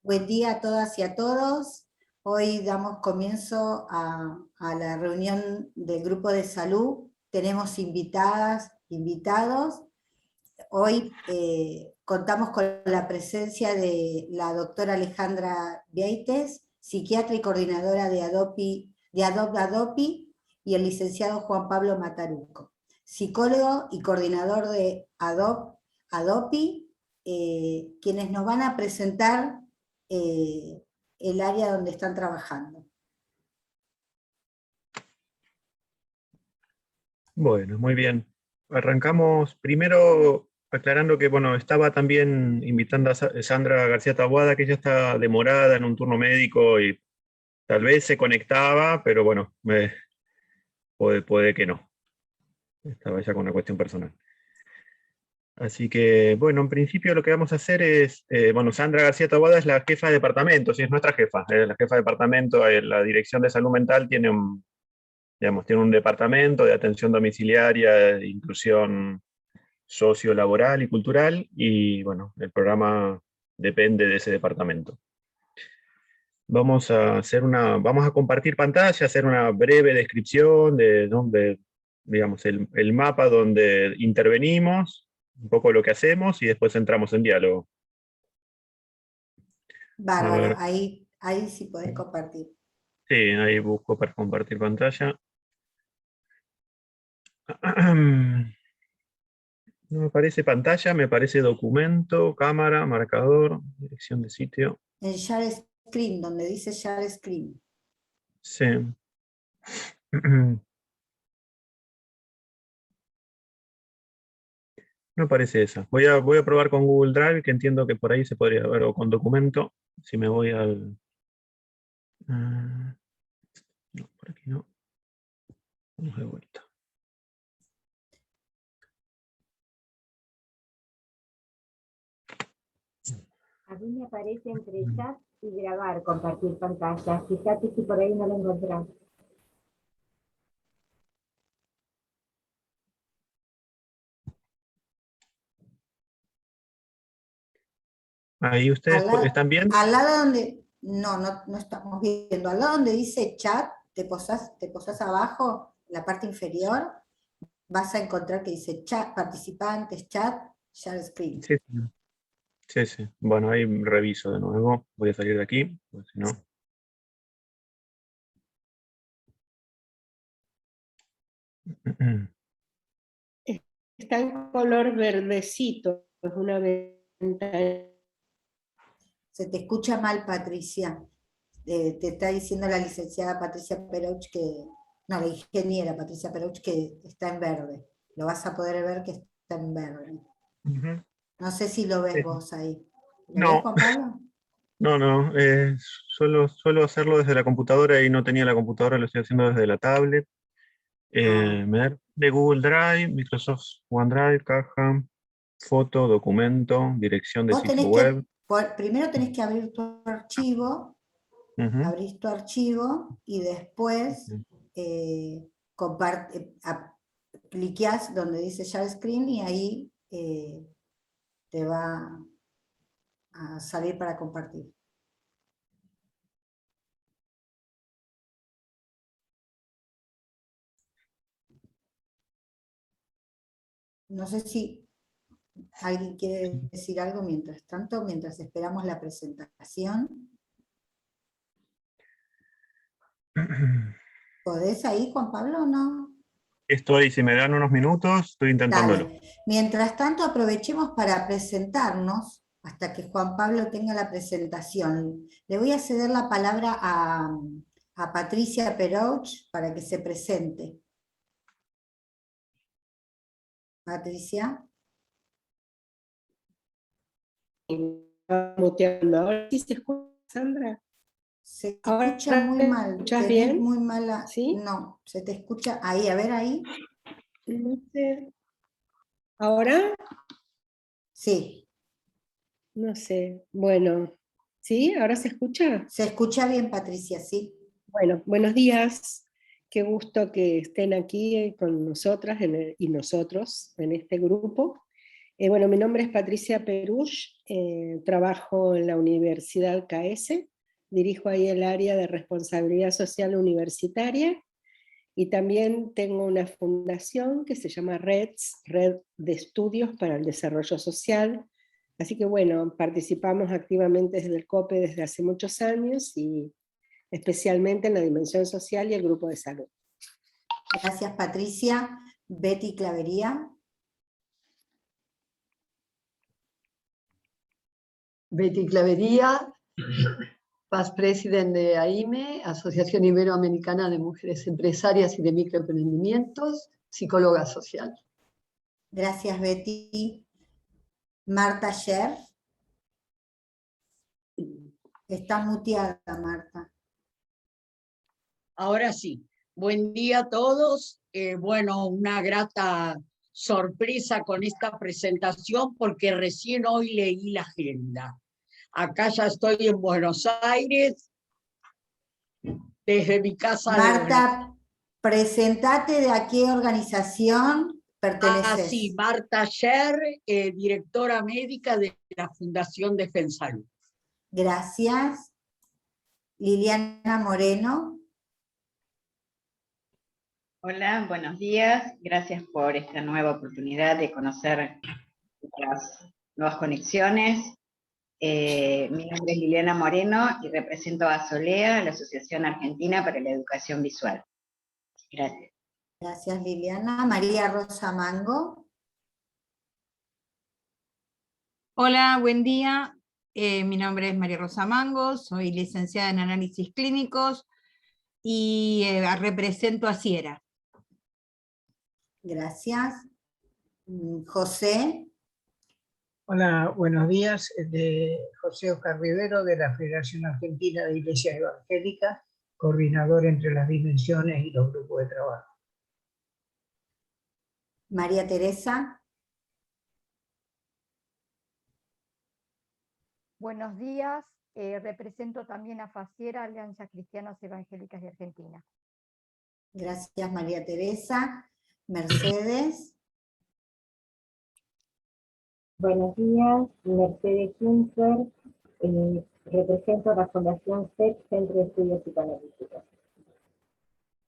Buen día a todas y a todos. Hoy damos comienzo a la reunión del grupo de salud. Tenemos invitadas, invitados. Hoy contamos con la presencia de la doctora Alejandra Vieites, psiquiatra y coordinadora de ADOP-ADOPI, y el licenciado Juan Pablo Mataruco, psicólogo y coordinador de ADOP-ADOPI, quienes nos van a presentar el área donde están trabajando. Bueno, muy bien. Arrancamos primero aclarando que, bueno, estaba también invitando a Sandra García Taboada, que ella está demorada en un turno médico y tal vez se conectaba, pero bueno, puede que no. Estaba ya con una cuestión personal. Así que, bueno, en principio lo que vamos a hacer es, bueno, Sandra García Taboada es la jefa de departamento, sí, es nuestra jefa, es la jefa de departamento. La Dirección de Salud Mental tiene tiene un departamento de atención domiciliaria, inclusión sociolaboral y cultural, y bueno, el programa depende de ese departamento. Vamos a compartir pantalla, hacer una breve descripción de dónde, digamos, el mapa donde intervenimos, un poco lo que hacemos, y después entramos en diálogo. Bárbaro, ahí sí podés compartir. Sí, ahí busco para compartir pantalla. No me parece pantalla, me parece documento, cámara, marcador, dirección de sitio. En Share Screen, donde dice Share Screen. Sí. No parece esa. Voy a probar con Google Drive, que entiendo que por ahí se podría ver, o con documento. Si me voy al... no, por aquí no. Vamos de vuelta. A mí me aparece entre chat y grabar, compartir pantalla. Fíjate si por ahí no lo encontrás. Ahí ustedes están viendo. Al lado donde, no estamos viendo, al lado donde dice chat, te posás abajo, en la parte inferior, vas a encontrar que dice chat, participantes, chat, share screen. Sí, sí, sí. Bueno, ahí reviso de nuevo. Voy a salir de aquí, porque si no... Está en color verdecito, es una ventana. Se te escucha mal, Patricia. Te está diciendo la licenciada Patricia Perouch no, la ingeniera Patricia Perouch que está en verde. Lo vas a poder ver que está en verde. No sé si lo ves vos ahí. ¿Lo ves, Juan Pablo? No. Suelo hacerlo desde la computadora y no tenía la computadora, lo estoy haciendo desde la tablet. De Google Drive, Microsoft OneDrive, caja, foto, documento, dirección de sitio web. Primero tenés que abrir tu archivo, abrís tu archivo y después cliqueás donde dice Share Screen y ahí te va a salir para compartir. No sé si alguien quiere decir algo mientras tanto, mientras esperamos la presentación. ¿Podés ahí, Juan Pablo, o no? Estoy, si me dan unos minutos, estoy intentándolo. Dale. Mientras tanto, aprovechemos para presentarnos hasta que Juan Pablo tenga la presentación. Le voy a ceder la palabra a Patricia Perouch para que se presente. Patricia. Ahora sí se escucha, Sandra. Se escucha muy mal. ¿Me escuchas bien? Muy mala. ¿Sí? No, se te escucha ahí, a ver ahí. No sé. ¿Ahora? Sí. No sé. Bueno, ¿sí? ¿Ahora se escucha? Se escucha bien, Patricia, sí. Bueno, buenos días. Qué gusto que estén aquí con nosotras y nosotros en este grupo. Bueno, mi nombre es Patricia Perush, trabajo en la Universidad KS, dirijo ahí el área de responsabilidad social universitaria, y también tengo una fundación que se llama REDS, Red de Estudios para el Desarrollo Social. Así que bueno, participamos activamente desde el COPE desde hace muchos años, y especialmente en la dimensión social y el grupo de salud. Gracias, Patricia. Betty Clavería. Betty Clavería, Past President de AIME, Asociación Iberoamericana de Mujeres Empresarias y de Microemprendimientos, psicóloga social. Gracias, Betty. Marta Scher. Está muteada, Marta. Ahora sí. Buen día a todos. Bueno, una grata sorpresa con esta presentación porque recién hoy leí la agenda. Acá ya estoy en Buenos Aires, desde mi casa. Marta, presentate de a qué organización perteneces. Sí, Marta Scher, directora médica de la Fundación Defensalud. Gracias. Liliana Moreno. Hola, buenos días. Gracias por esta nueva oportunidad de conocer las nuevas conexiones. Mi nombre es Liliana Moreno y represento a ASOLEA, la Asociación Argentina para la Educación Visual. Gracias. Gracias, Liliana. María Rosa Mango. Hola, buen día. Mi nombre es María Rosa Mango, soy licenciada en Análisis Clínicos y represento a Sierra. Gracias. José. Hola, buenos días. De José Oscar Rivero, de la Federación Argentina de Iglesias Evangélicas, coordinador entre las dimensiones y los grupos de trabajo. María Teresa. Buenos días. Represento también a FACIERA, Alianza Cristianas Evangélicas de Argentina. Gracias, María Teresa. Mercedes. Buenos días, Mercedes Hunter, represento a la Fundación CEP, Centro de Estudios Psicoanalíticos.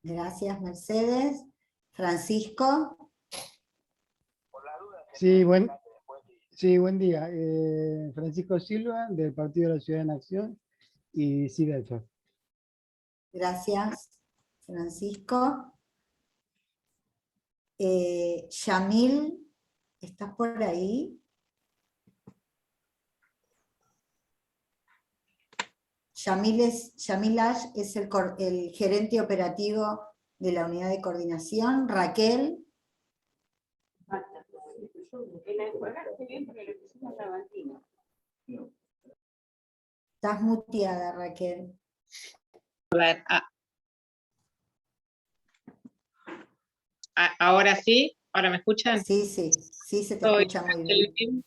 Gracias, Mercedes. Francisco. Sí, buen día. Francisco Silva, del Partido de la Ciudad en Acción, y CIDELFA. Gracias, Francisco. Yamil, ¿estás por ahí? Yamil Ash es el gerente operativo de la unidad de coordinación. Raquel. Estás muteada, Raquel. Ahora sí, ¿ahora me escuchan? Sí, se te escucha muy bien.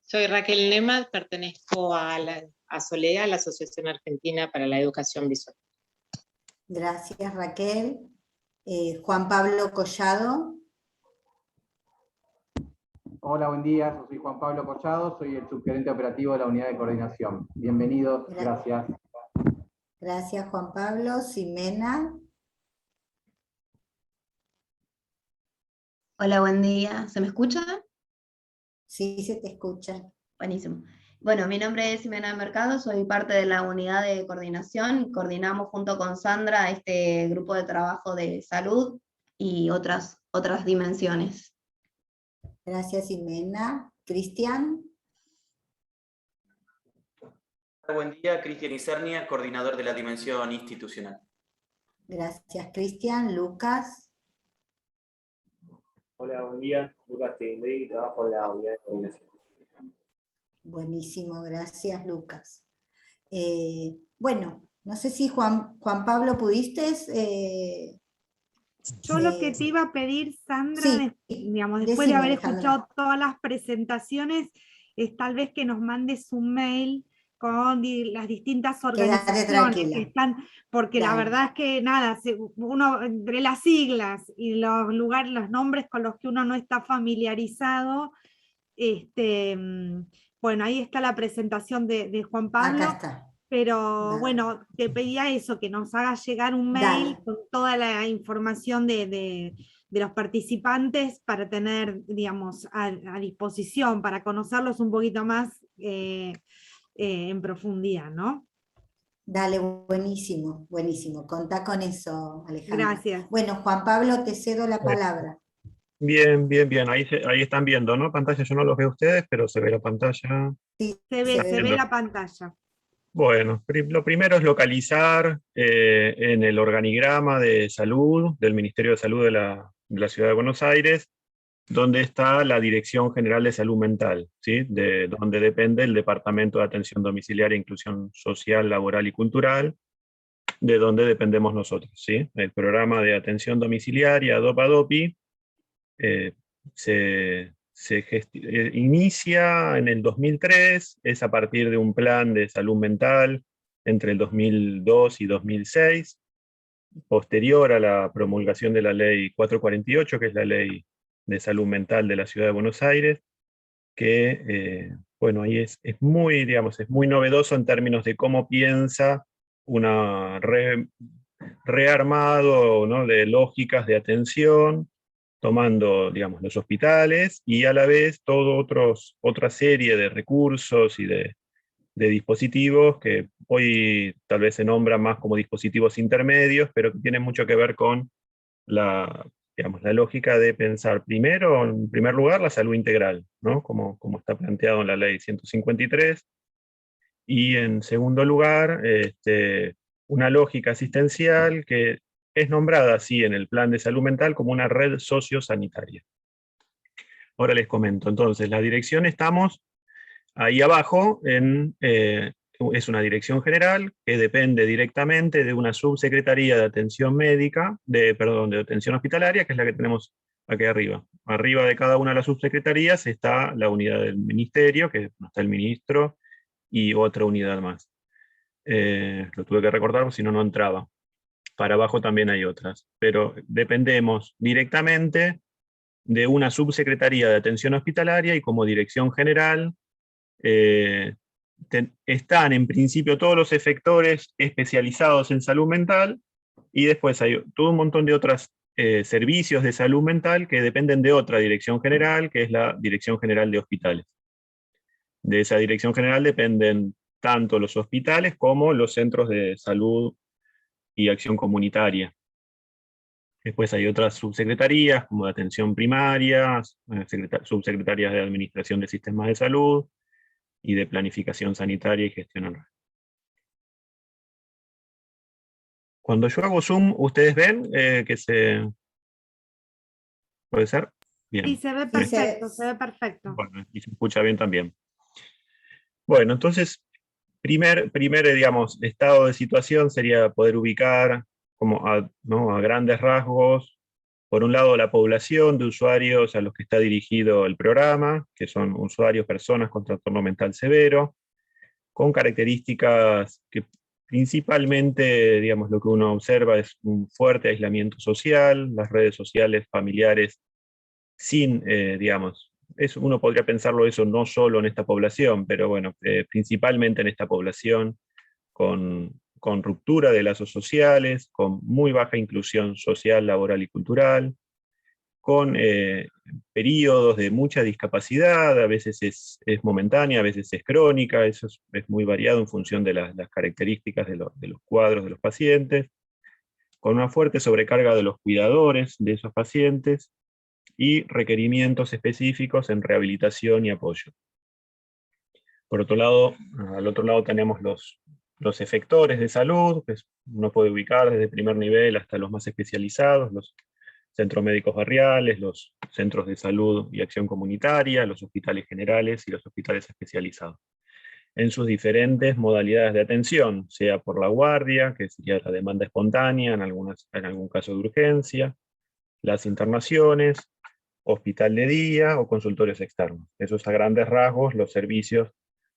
Soy Raquel Nemad, pertenezco a SOLEA, la Asociación Argentina para la Educación Visual. Gracias, Raquel. Juan Pablo Collado. Hola, buen día, yo soy Juan Pablo Collado, soy el subgerente operativo de la unidad de coordinación. Bienvenidos, gracias. Gracias, Juan Pablo. Ximena. Hola, buen día. ¿Se me escucha? Sí, se te escucha. Buenísimo. Bueno, mi nombre es Ximena Mercado, soy parte de la unidad de coordinación. Coordinamos junto con Sandra este grupo de trabajo de salud y otras dimensiones. Gracias, Ximena. Cristian. Buen día, Cristian Isernia, coordinador de la dimensión institucional. Gracias, Cristian. Lucas. Hola, buen día. Lucas Tindey, trabajo en la unidad de coordinación. Buenísimo, gracias, Lucas. Bueno, no sé si Juan Pablo pudiste... Yo lo que te iba a pedir, Sandra, sí, digamos, después decime, de haber Alejandra. escuchado todas las presentaciones, es tal vez que nos mandes un mail con las distintas organizaciones que están, porque la verdad es que nada, uno entre las siglas y los lugares, los nombres con los que uno no está familiarizado, Bueno, ahí está la presentación de Juan Pablo. Acá está. Pero Dale. bueno, te pedía eso, que nos haga llegar un mail Dale. con toda la información de los participantes para tener, digamos, a disposición, para conocerlos un poquito más en profundidad, ¿no? Dale, buenísimo, buenísimo. Contá con eso, Alejandra. Gracias. Bueno, Juan Pablo, te cedo la palabra. Bien, bien, bien. Ahí están viendo, ¿no? Pantalla, yo no los veo a ustedes, pero se ve la pantalla. Sí, se ve la pantalla. Bueno, lo primero es localizar en el organigrama de salud del Ministerio de Salud de la Ciudad de Buenos Aires, donde está la Dirección General de Salud Mental, ¿sí? De donde depende el Departamento de Atención Domiciliaria, Inclusión Social, Laboral y Cultural, de donde dependemos nosotros, ¿sí? El programa de atención domiciliaria, DOPA-DOPI, inicia en el 2003, es a partir de un plan de salud mental entre el 2002 y 2006, posterior a la promulgación de la ley 448, que es la ley de salud mental de la Ciudad de Buenos Aires, que, bueno, ahí es muy, digamos, es muy novedoso en términos de cómo piensa una rearmado, ¿no?, de lógicas de atención, tomando, digamos, los hospitales y a la vez otra serie de recursos y de dispositivos que hoy tal vez se nombran más como dispositivos intermedios, pero que tienen mucho que ver con digamos, la lógica de pensar primero, en primer lugar, la salud integral, ¿no?, como está planteado en la ley 153, y en segundo lugar, una lógica asistencial que es nombrada así en el plan de salud mental como una red sociosanitaria. Ahora les comento, entonces, la dirección estamos ahí abajo, es una dirección general que depende directamente de una subsecretaría de atención médica, de atención hospitalaria, que es la que tenemos aquí arriba. Arriba de cada una de las subsecretarías está la unidad del ministerio, que está el ministro, y otra unidad más. Lo tuve que recordar porque si no, no entraba. Para abajo también hay otras, pero dependemos directamente de una subsecretaría de atención hospitalaria y como dirección general están en principio todos los efectores especializados en salud mental y después hay todo un montón de otros servicios de salud mental que dependen de otra dirección general, que es la Dirección General de Hospitales. De esa dirección general dependen tanto los hospitales como los centros de salud y acción comunitaria. Después hay otras subsecretarías, como de atención primaria, subsecretarías de administración de sistemas de salud, y de planificación sanitaria y gestión en red. Cuando yo hago zoom, ¿ustedes ven que se... ¿Puede ser? Bien. Sí, se ve perfecto, se ve perfecto. Bueno, y se escucha bien también. Bueno, entonces, primer digamos, estado de situación sería poder ubicar como a grandes rasgos, por un lado, la población de usuarios a los que está dirigido el programa, que son usuarios, personas con trastorno mental severo, con características que principalmente, digamos, lo que uno observa es un fuerte aislamiento social, las redes sociales familiares sin, digamos, uno podría pensarlo eso no solo en esta población, pero bueno, principalmente en esta población, con ruptura de lazos sociales, con muy baja inclusión social, laboral y cultural, con periodos de mucha discapacidad, a veces es momentánea, a veces es crónica, eso es muy variado en función de las características de los cuadros de los pacientes, con una fuerte sobrecarga de los cuidadores de esos pacientes, y requerimientos específicos en rehabilitación y apoyo. Por otro lado, al otro lado tenemos los efectores de salud, que uno puede ubicar desde el primer nivel hasta los más especializados, los centros médicos barriales, los centros de salud y acción comunitaria, los hospitales generales y los hospitales especializados, en sus diferentes modalidades de atención, sea por la guardia, que sería la demanda espontánea, en algún caso de urgencia, las internaciones, hospital de día o consultorios externos. Esos a grandes rasgos los servicios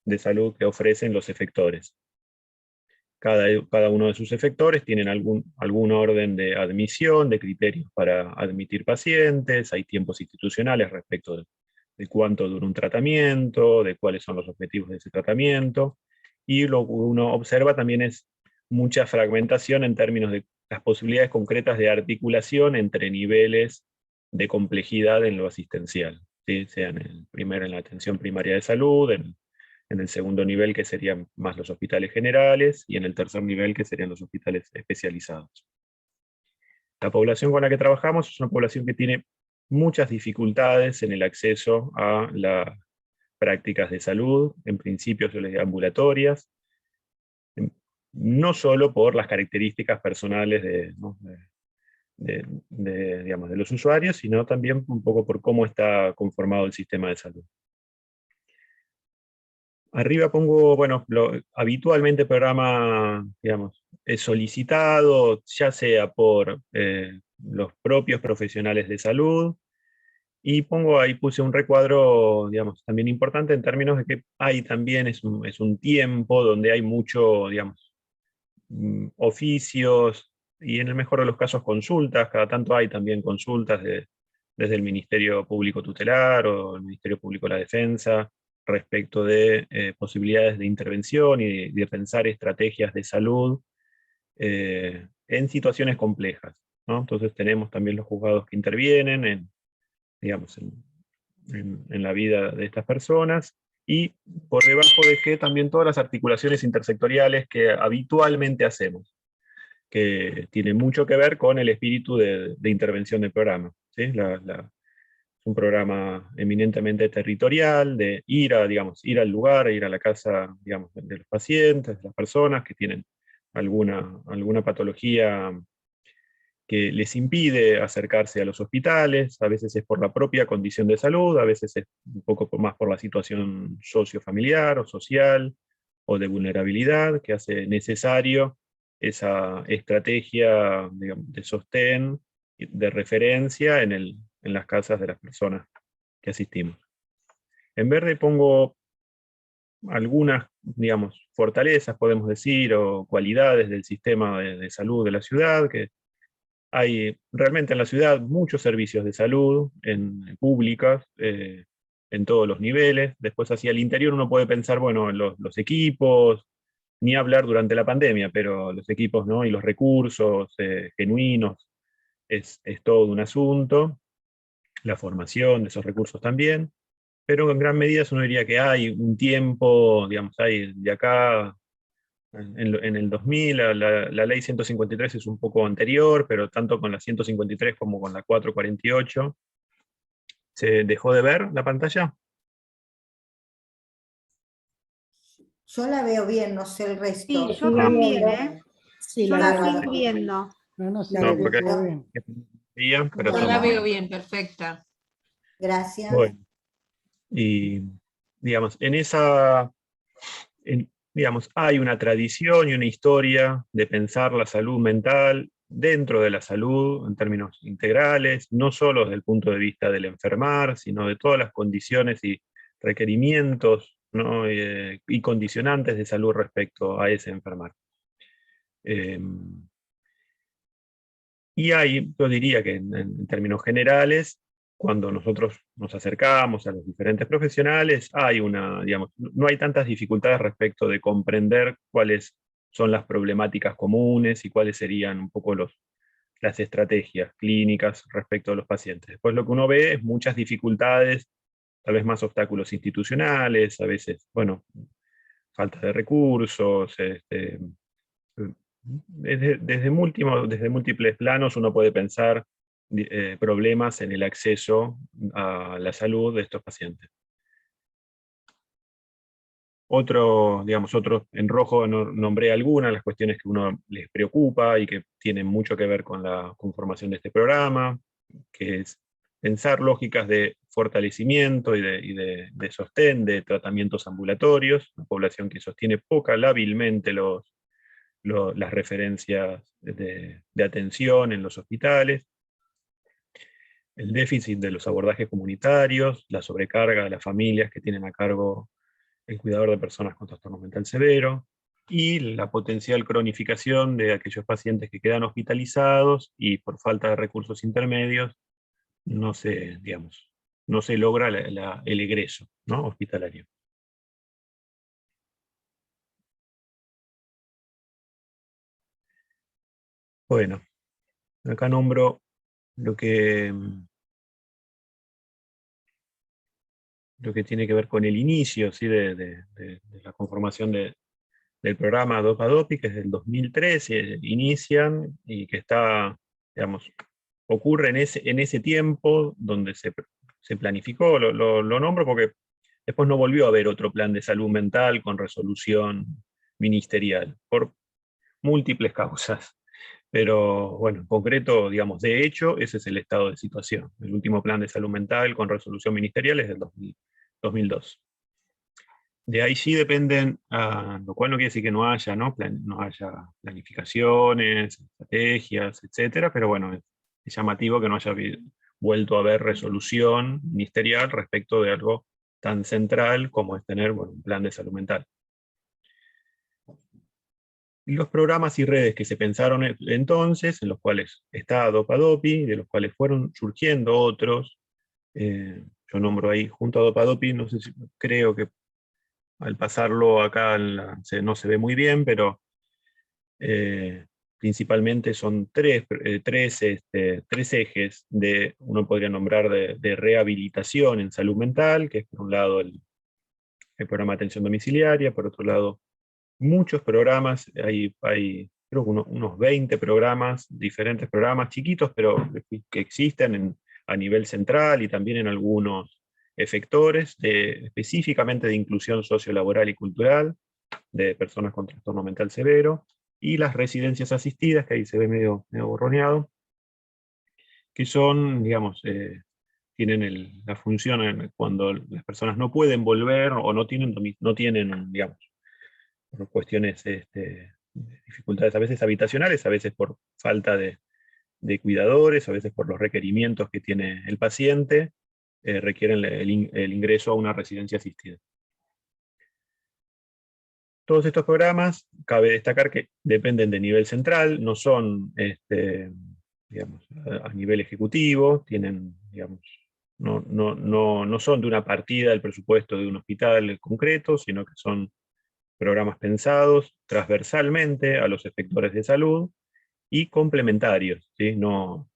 de salud que ofrecen los efectores. Cada uno de sus efectores tienen algún orden de admisión, de criterios para admitir pacientes, hay tiempos institucionales respecto de de cuánto dura un tratamiento, de cuáles son los objetivos de ese tratamiento, y lo que uno observa también es mucha fragmentación en términos de las posibilidades concretas de articulación entre niveles de complejidad en lo asistencial, ¿sí? Sea primero en la atención primaria de salud, en el segundo nivel, que serían más los hospitales generales, y en el tercer nivel, que serían los hospitales especializados. La población con la que trabajamos es una población que tiene muchas dificultades en el acceso a las prácticas de salud, en principio ambulatorias, no solo por las características personales digamos, de los usuarios, sino también un poco por cómo está conformado el sistema de salud. Arriba pongo, bueno, habitualmente el programa, digamos, es solicitado, ya sea por los propios profesionales de salud, y ahí puse un recuadro, digamos, también importante en términos de que hay también, es un tiempo donde hay mucho, digamos, oficios, y en el mejor de los casos consultas, cada tanto hay también consultas desde el Ministerio Público Tutelar o el Ministerio Público de la Defensa, respecto de posibilidades de intervención y de pensar estrategias de salud en situaciones complejas, ¿no? Entonces tenemos también los juzgados que intervienen digamos, en la vida de estas personas, y por debajo dejé también todas las articulaciones intersectoriales que habitualmente hacemos, que tienen mucho que ver con el espíritu de intervención del programa, ¿sí? Un programa eminentemente territorial, de ir al lugar, ir a la casa, digamos, de los pacientes, de las personas que tienen alguna patología que les impide acercarse a los hospitales. A veces es por la propia condición de salud, a veces es un poco más por la situación sociofamiliar o social, o de vulnerabilidad, que hace necesario esa estrategia, digamos, de sostén, de referencia en las casas de las personas que asistimos. En verde pongo algunas, digamos, fortalezas, podemos decir, o cualidades del sistema de salud de la ciudad, que hay realmente en la ciudad muchos servicios de salud públicas, en todos los niveles. Después hacia el interior uno puede pensar, bueno, en los equipos, ni hablar durante la pandemia, pero los equipos, ¿no? Y los recursos genuinos, es todo un asunto, la formación de esos recursos también, pero en gran medida uno diría que hay un tiempo, digamos, hay de acá, en el 2000, la ley 153 es un poco anterior, pero tanto con la 153 como con la 448, ¿se dejó de ver la pantalla? Yo la veo bien, no sé el resto. Sí, yo también, ¿eh? Sí, yo la la veo estoy viendo. No, porque pero Yo la veo bien, perfecta. Gracias. bueno, y digamos, digamos, hay una tradición y una historia de pensar la salud mental dentro de la salud en términos integrales, no solo desde el punto de vista del enfermar, sino de todas las condiciones y requerimientos, ¿no? Y condicionantes de salud respecto a ese enfermar. Y hay, yo diría que en términos generales, cuando nosotros nos acercamos a los diferentes profesionales, digamos, no hay tantas dificultades respecto de comprender cuáles son las problemáticas comunes y cuáles serían un poco las estrategias clínicas respecto a los pacientes. Después lo que uno ve es muchas dificultades, tal vez más obstáculos institucionales, a veces, bueno, falta de recursos, desde múltiples planos uno puede pensar problemas en el acceso a la salud de estos pacientes. Digamos, en rojo nombré algunas de las cuestiones que uno les preocupa y que tienen mucho que ver con la conformación de este programa, que es pensar lógicas de fortalecimiento y de sostén de tratamientos ambulatorios, una población que sostiene lábilmente las referencias de atención en los hospitales, el déficit de los abordajes comunitarios, la sobrecarga de las familias que tienen a cargo el cuidador de personas con trastorno mental severo, y la potencial cronificación de aquellos pacientes que quedan hospitalizados y por falta de recursos intermedios no se, digamos, no se logra el egreso, ¿no?, hospitalario. Bueno, acá nombro lo que tiene que ver con el inicio, ¿sí?, de la conformación del programa DOPA-DOPI, que es del 2013, inician, y que está, digamos, ocurre en ese tiempo donde se planificó, lo nombro porque después no volvió a haber otro plan de salud mental con resolución ministerial, por múltiples causas. Pero bueno, en concreto, digamos, de hecho, ese es el estado de situación. El último plan de salud mental con resolución ministerial es del 2002. De ahí sí dependen, lo cual no quiere decir que no haya, no haya planificaciones, estrategias, etcétera, pero bueno, es llamativo que no haya vuelto a haber resolución ministerial respecto de algo tan central como es tener, bueno, un plan de salud mental. Los programas y redes que se pensaron entonces, en los cuales está DOPA-DOPI, de los cuales fueron surgiendo otros, yo nombro ahí junto a DOPA-DOPI, no sé si, creo que al pasarlo acá no se ve muy bien, pero principalmente son tres ejes, uno podría nombrar de rehabilitación en salud mental, que es por un lado el programa de atención domiciliaria, por otro lado muchos programas, hay creo que unos 20 programas, diferentes programas chiquitos, pero que existen a nivel central y también en algunos efectores, específicamente de inclusión sociolaboral y cultural, de personas con trastorno mental severo, y las residencias asistidas, que ahí se ve medio borroneado, que son, digamos, tienen la función cuando las personas no pueden volver o no tienen, digamos, por cuestiones, dificultades a veces habitacionales, a veces por falta de cuidadores, a veces por los requerimientos que tiene el paciente, requieren el ingreso a una residencia asistida. Todos estos programas, cabe destacar que dependen de nivel central, no son, digamos, a nivel ejecutivo, tienen, digamos, no son de una partida del presupuesto de un hospital concreto, sino que son programas pensados transversalmente a los efectores de salud y complementarios, ¿sí? No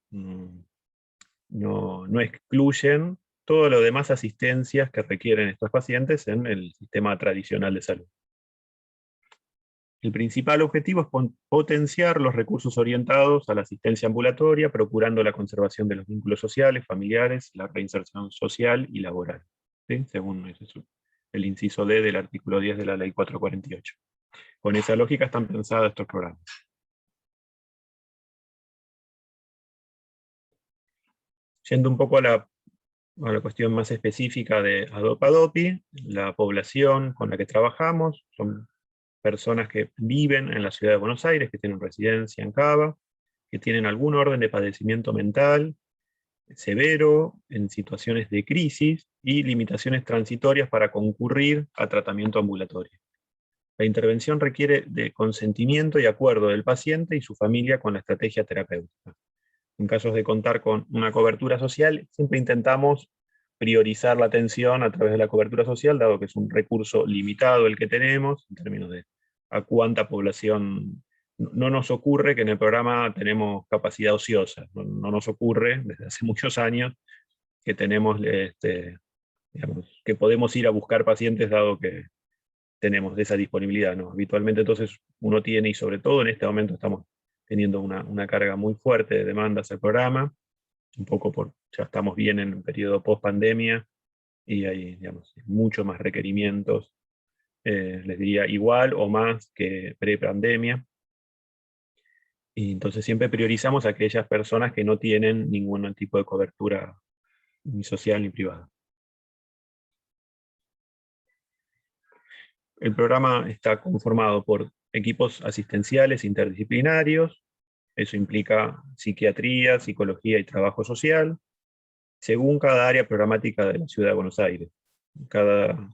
excluyen todo lo demás asistencias que requieren estos pacientes en el sistema tradicional de salud. El principal objetivo es potenciar los recursos orientados a la asistencia ambulatoria, procurando la conservación de los vínculos sociales, familiares, la reinserción social y laboral, ¿sí?, según el inciso D del artículo 10 de la Ley 448. Con esa lógica están pensados estos programas. Yendo un poco a la cuestión más específica de DOPA-DOPI, la población con la que trabajamos son personas que viven en la ciudad de Buenos Aires, que tienen residencia en Cava, que tienen algún orden de padecimiento mental severo, en situaciones de crisis, y limitaciones transitorias para concurrir a tratamiento ambulatorio. La intervención requiere de consentimiento y acuerdo del paciente y su familia con la estrategia terapéutica. En casos de contar con una cobertura social, siempre intentamos priorizar la atención a través de la cobertura social, dado que es un recurso limitado el que tenemos, en términos de a cuánta población. No nos ocurre que en el programa tenemos capacidad ociosa, no nos ocurre desde hace muchos años que tenemos, digamos, que podemos ir a buscar pacientes dado que tenemos esa disponibilidad, ¿no? Habitualmente entonces uno tiene, y sobre todo en este momento estamos teniendo una carga muy fuerte de demandas al programa, un poco ya estamos bien en el periodo post pandemia, y hay, digamos, muchos más requerimientos, les diría igual o más que pre-pandemia. Y entonces siempre priorizamos a aquellas personas que no tienen ningún tipo de cobertura ni social ni privada. El programa está conformado por equipos asistenciales interdisciplinarios, eso implica psiquiatría, psicología y trabajo social, según cada área programática de la Ciudad de Buenos Aires. Cada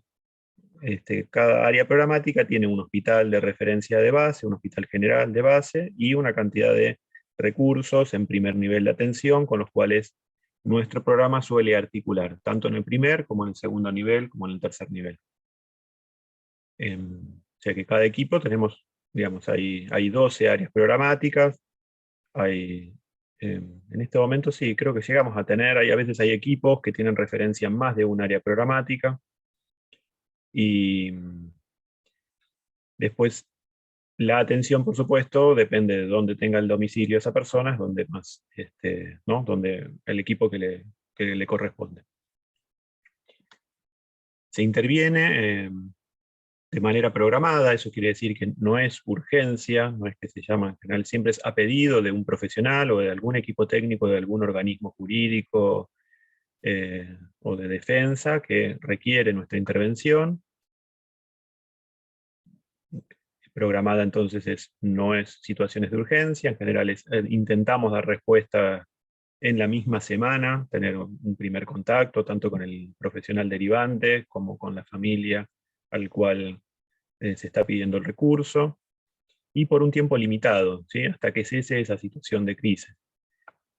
área programática tiene un hospital de referencia de base, un hospital general de base, y una cantidad de recursos en primer nivel de atención, con los cuales nuestro programa suele articular, tanto en el primer, como en el segundo nivel, como en el tercer nivel. O sea que cada equipo tenemos, digamos, hay 12 áreas programáticas, en este momento sí, creo que llegamos a tener, a veces hay equipos que tienen referencia en más de un área programática, y después la atención, por supuesto, depende de dónde tenga el domicilio esa persona, es donde más, ¿no? Donde el equipo que le corresponde. Se interviene de manera programada, eso quiere decir que no es urgencia, no es que se llama, en general siempre es a pedido de un profesional o de algún equipo técnico de algún organismo jurídico o de defensa que requiere nuestra intervención. Programada entonces no es situaciones de urgencia, en general intentamos dar respuesta en la misma semana, tener un primer contacto, tanto con el profesional derivante como con la familia al cual se está pidiendo el recurso, y por un tiempo limitado, ¿sí? Hasta que cese esa situación de crisis.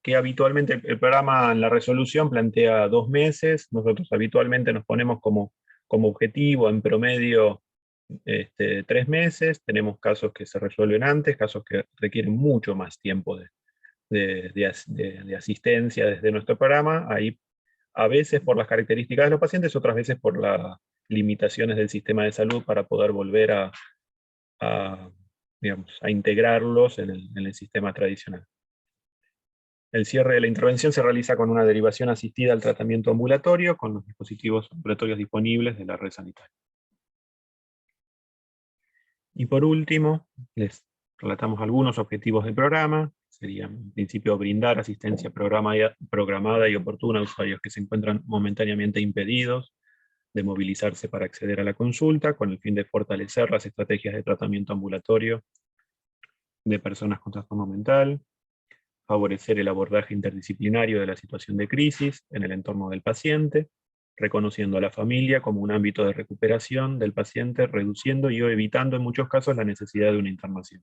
Que habitualmente el programa en la resolución plantea 2 meses, nosotros habitualmente nos ponemos como objetivo en promedio 3 meses, tenemos casos que se resuelven antes, casos que requieren mucho más tiempo de asistencia desde nuestro programa, ahí a veces por las características de los pacientes, otras veces por las limitaciones del sistema de salud para poder volver a integrarlos en el sistema tradicional. El cierre de la intervención se realiza con una derivación asistida al tratamiento ambulatorio con los dispositivos ambulatorios disponibles de la red sanitaria. Y por último, les relatamos algunos objetivos del programa. Serían, en principio, brindar asistencia programada y oportuna a usuarios que se encuentran momentáneamente impedidos de movilizarse para acceder a la consulta, con el fin de fortalecer las estrategias de tratamiento ambulatorio de personas con trastorno mental, favorecer el abordaje interdisciplinario de la situación de crisis en el entorno del paciente, reconociendo a la familia como un ámbito de recuperación del paciente, reduciendo y o evitando en muchos casos la necesidad de una internación.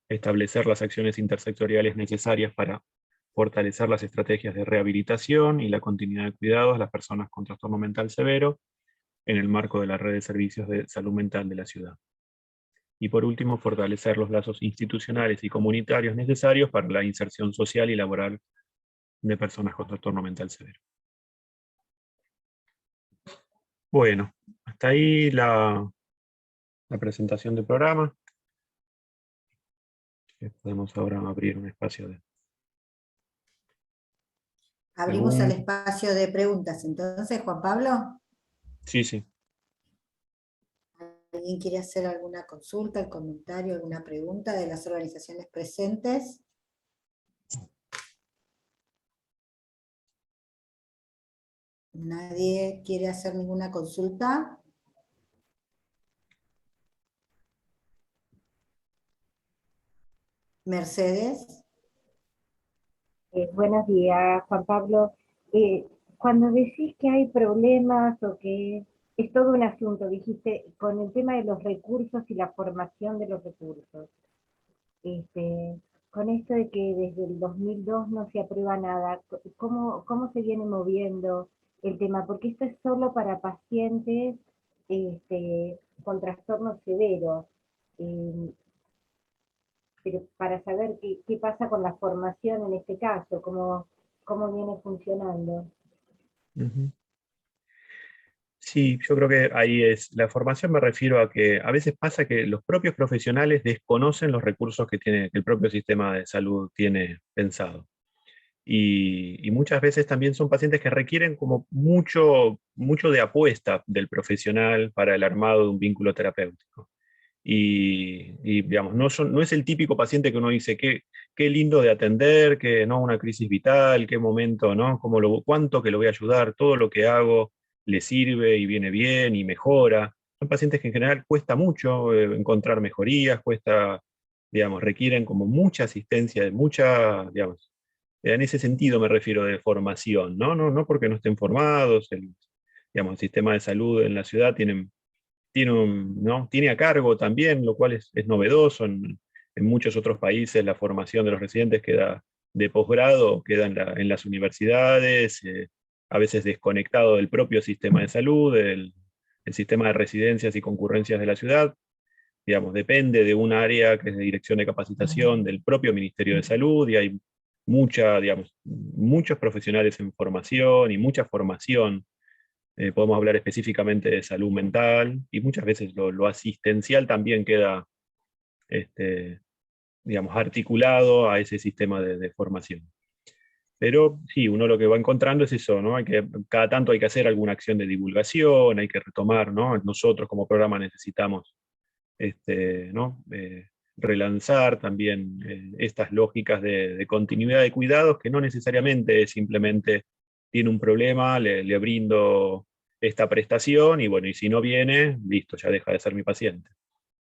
Establecer las acciones intersectoriales necesarias para fortalecer las estrategias de rehabilitación y la continuidad de cuidados a las personas con trastorno mental severo en el marco de la red de servicios de salud mental de la ciudad. Y por último, fortalecer los lazos institucionales y comunitarios necesarios para la inserción social y laboral de personas con trastorno mental severo. Bueno, hasta ahí la presentación del programa. Podemos ahora abrir un espacio de... Abrimos el espacio de preguntas, entonces, Juan Pablo. Sí, sí. ¿Alguien quiere hacer alguna consulta, comentario, alguna pregunta de las organizaciones presentes? ¿Nadie quiere hacer ninguna consulta? Mercedes. Buenos días, Juan Pablo. Cuando decís que hay problemas o que es todo un asunto, dijiste, con el tema de los recursos y la formación de los recursos. Con esto de que desde el 2002 no se aprueba nada, ¿cómo se viene moviendo el tema? Porque esto es solo para pacientes con trastornos severos. Pero para saber qué pasa con la formación en este caso, cómo viene funcionando. Sí, yo creo que ahí es, la formación me refiero a que a veces pasa que los propios profesionales desconocen los recursos que el propio sistema de salud tiene pensado. Y muchas veces también son pacientes que requieren como mucho de apuesta del profesional para el armado de un vínculo terapéutico. Y digamos, no es el típico paciente que uno dice, qué lindo de atender, que no una crisis vital, qué momento, ¿no? Cuánto que lo voy a ayudar, todo lo que hago le sirve y viene bien y mejora. Son pacientes que en general cuesta mucho encontrar mejorías, digamos, requieren como mucha asistencia, digamos, en ese sentido me refiero de formación, no porque no estén formados, digamos, el sistema de salud en la ciudad tiene a cargo también, lo cual es novedoso. En muchos otros países la formación de los residentes queda de posgrado queda en las universidades, a veces desconectado del propio sistema de salud, el sistema de residencias y concurrencias de la ciudad. Digamos, depende de un área que es de dirección de capacitación del propio Ministerio de Salud, y hay muchos profesionales en formación y mucha formación. Podemos hablar específicamente de salud mental, y muchas veces lo asistencial también queda digamos, articulado a ese sistema de formación. Pero sí, uno lo que va encontrando es eso, ¿no? Cada tanto hay que hacer alguna acción de divulgación, hay que retomar, ¿no? Nosotros como programa necesitamos ¿no? Relanzar también estas lógicas de continuidad de cuidados, que no necesariamente simplemente tiene un problema, le brindo esta prestación, y bueno, y si no viene, listo, ya deja de ser mi paciente,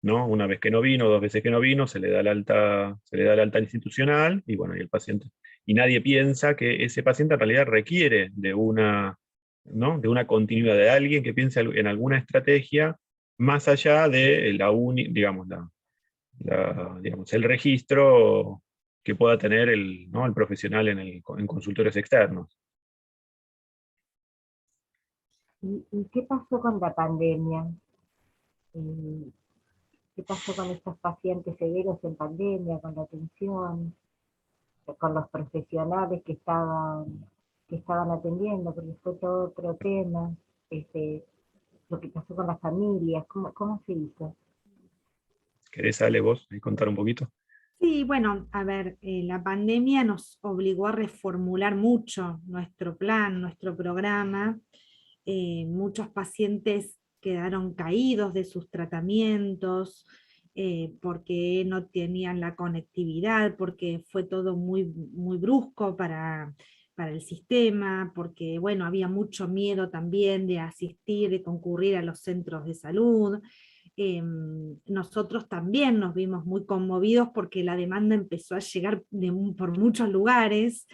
¿no? Una vez que no vino, 2 veces que no vino, se le da el alta institucional, y bueno, y el paciente. Y nadie piensa que ese paciente en realidad requiere de una, ¿no? de una continuidad, de alguien que piense en alguna estrategia más allá de digamos, el registro que pueda tener ¿no? el profesional en consultorios externos. ¿Y qué pasó con la pandemia? ¿Qué pasó con estos pacientes severos en pandemia, con la atención, con los profesionales que estaban atendiendo? Porque fue todo otro tema, lo que pasó con las familias, ¿cómo se hizo? ¿Querés, Ale, vos contar un poquito? Sí, bueno, a ver, la pandemia nos obligó a reformular mucho nuestro plan, nuestro programa. Muchos pacientes quedaron caídos de sus tratamientos, porque no tenían la conectividad, porque fue todo muy, muy brusco para el sistema, porque bueno, había mucho miedo también de asistir, de concurrir a los centros de salud. Nosotros también nos vimos muy conmovidos porque la demanda empezó a llegar por muchos lugares,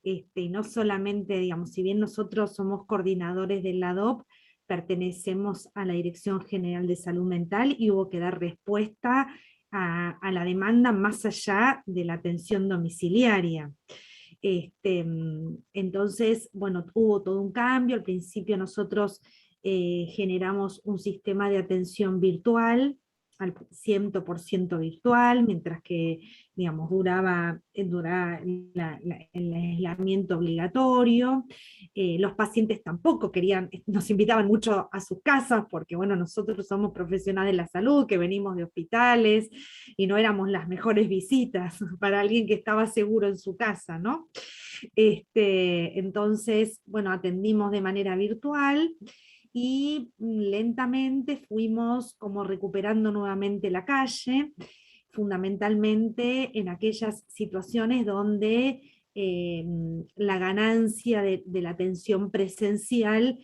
y no solamente, digamos, si bien nosotros somos coordinadores del LADOP, pertenecemos a la Dirección General de Salud Mental, y hubo que dar respuesta a la demanda más allá de la atención domiciliaria. Entonces, bueno, hubo todo un cambio. Al principio nosotros generamos un sistema de atención virtual, al 100% virtual, mientras que, digamos, duraba el aislamiento obligatorio. Los pacientes tampoco querían, nos invitaban mucho a sus casas, porque bueno, nosotros somos profesionales de la salud, que venimos de hospitales, y no éramos las mejores visitas para alguien que estaba seguro en su casa, ¿no? Entonces, bueno, atendimos de manera virtual, y lentamente fuimos como recuperando nuevamente la calle, fundamentalmente en aquellas situaciones donde la ganancia de la atención presencial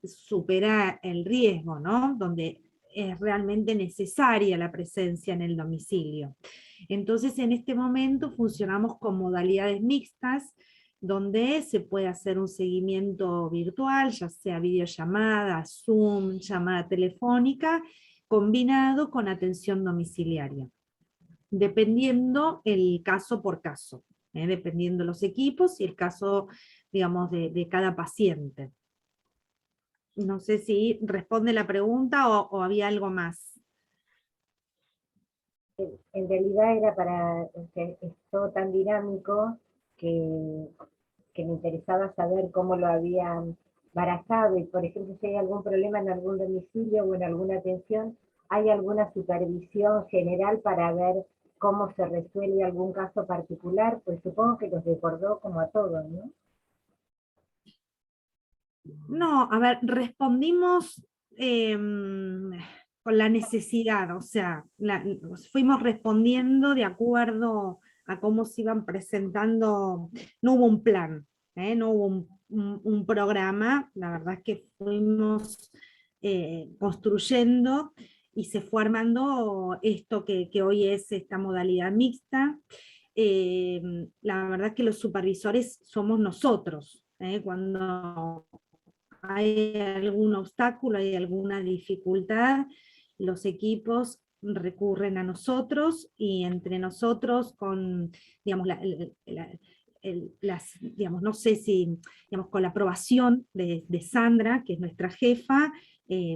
supera el riesgo, ¿no? Donde es realmente necesaria la presencia en el domicilio. Entonces, en este momento funcionamos con modalidades mixtas, donde se puede hacer un seguimiento virtual, ya sea videollamada, Zoom, llamada telefónica, combinado con atención domiciliaria, dependiendo el caso por caso, dependiendo los equipos y el caso, digamos, de cada paciente. No sé si responde la pregunta o había algo más. En realidad era es todo tan dinámico que me interesaba saber cómo lo habían barajado, y por ejemplo, si hay algún problema en algún domicilio o en alguna atención, ¿hay alguna supervisión general para ver cómo se resuelve algún caso particular? Pues supongo que los recordó como a todos, ¿no? No, a ver, respondimos con la necesidad, o sea, fuimos respondiendo de acuerdo a cómo se iban presentando. No hubo un plan, no hubo un programa, la verdad es que fuimos construyendo, y se fue armando esto que hoy es esta modalidad mixta. La verdad es que los supervisores somos nosotros, cuando hay algún obstáculo, hay alguna dificultad, los equipos recurren a nosotros, y entre nosotros con, digamos, digamos, no sé si, digamos, con la aprobación de Sandra, que es nuestra jefa,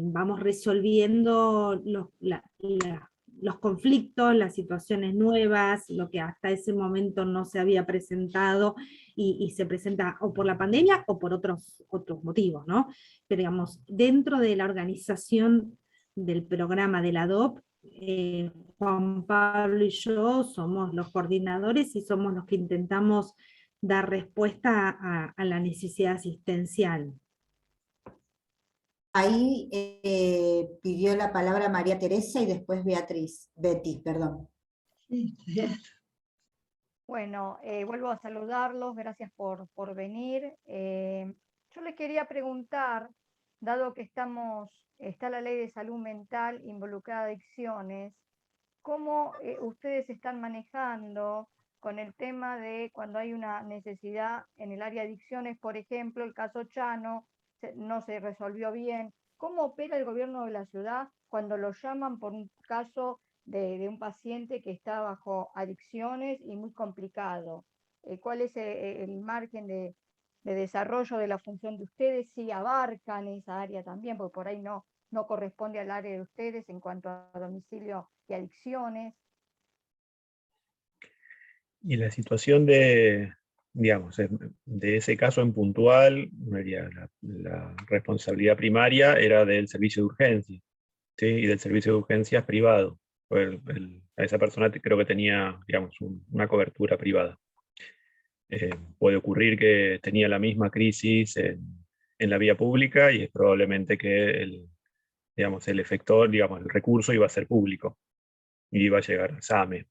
vamos resolviendo los conflictos, las situaciones nuevas, lo que hasta ese momento no se había presentado, y se presenta o por la pandemia o por otros motivos, ¿no? Pero digamos, dentro de la organización del programa de la DOP, Juan Pablo y yo somos los coordinadores y somos los que intentamos dar respuesta a la necesidad asistencial. Ahí pidió la palabra María Teresa y después Betty, perdón. Bueno, vuelvo a saludarlos, gracias por venir. Yo les quería preguntar, dado que está la ley de salud mental involucrada adicciones, ¿cómo ustedes están manejando con el tema de cuando hay una necesidad en el área de adicciones? Por ejemplo, el caso Chano no se resolvió bien. ¿Cómo opera el gobierno de la ciudad cuando lo llaman por un caso de un paciente que está bajo adicciones y muy complicado? ¿Cuál es el margen de desarrollo de la función de ustedes? Si abarcan esa área también, porque por ahí no corresponde al área de ustedes en cuanto a domicilio y adicciones. Y la situación digamos, de ese caso en puntual, la responsabilidad primaria era del servicio de urgencia, ¿sí? Y del servicio de urgencias privado. A esa persona creo que tenía, digamos, una cobertura privada. Puede ocurrir que tenía la misma crisis en la vía pública, y es probablemente que digamos, el efector, digamos, el recurso iba a ser público, y iba a llegar a SAME.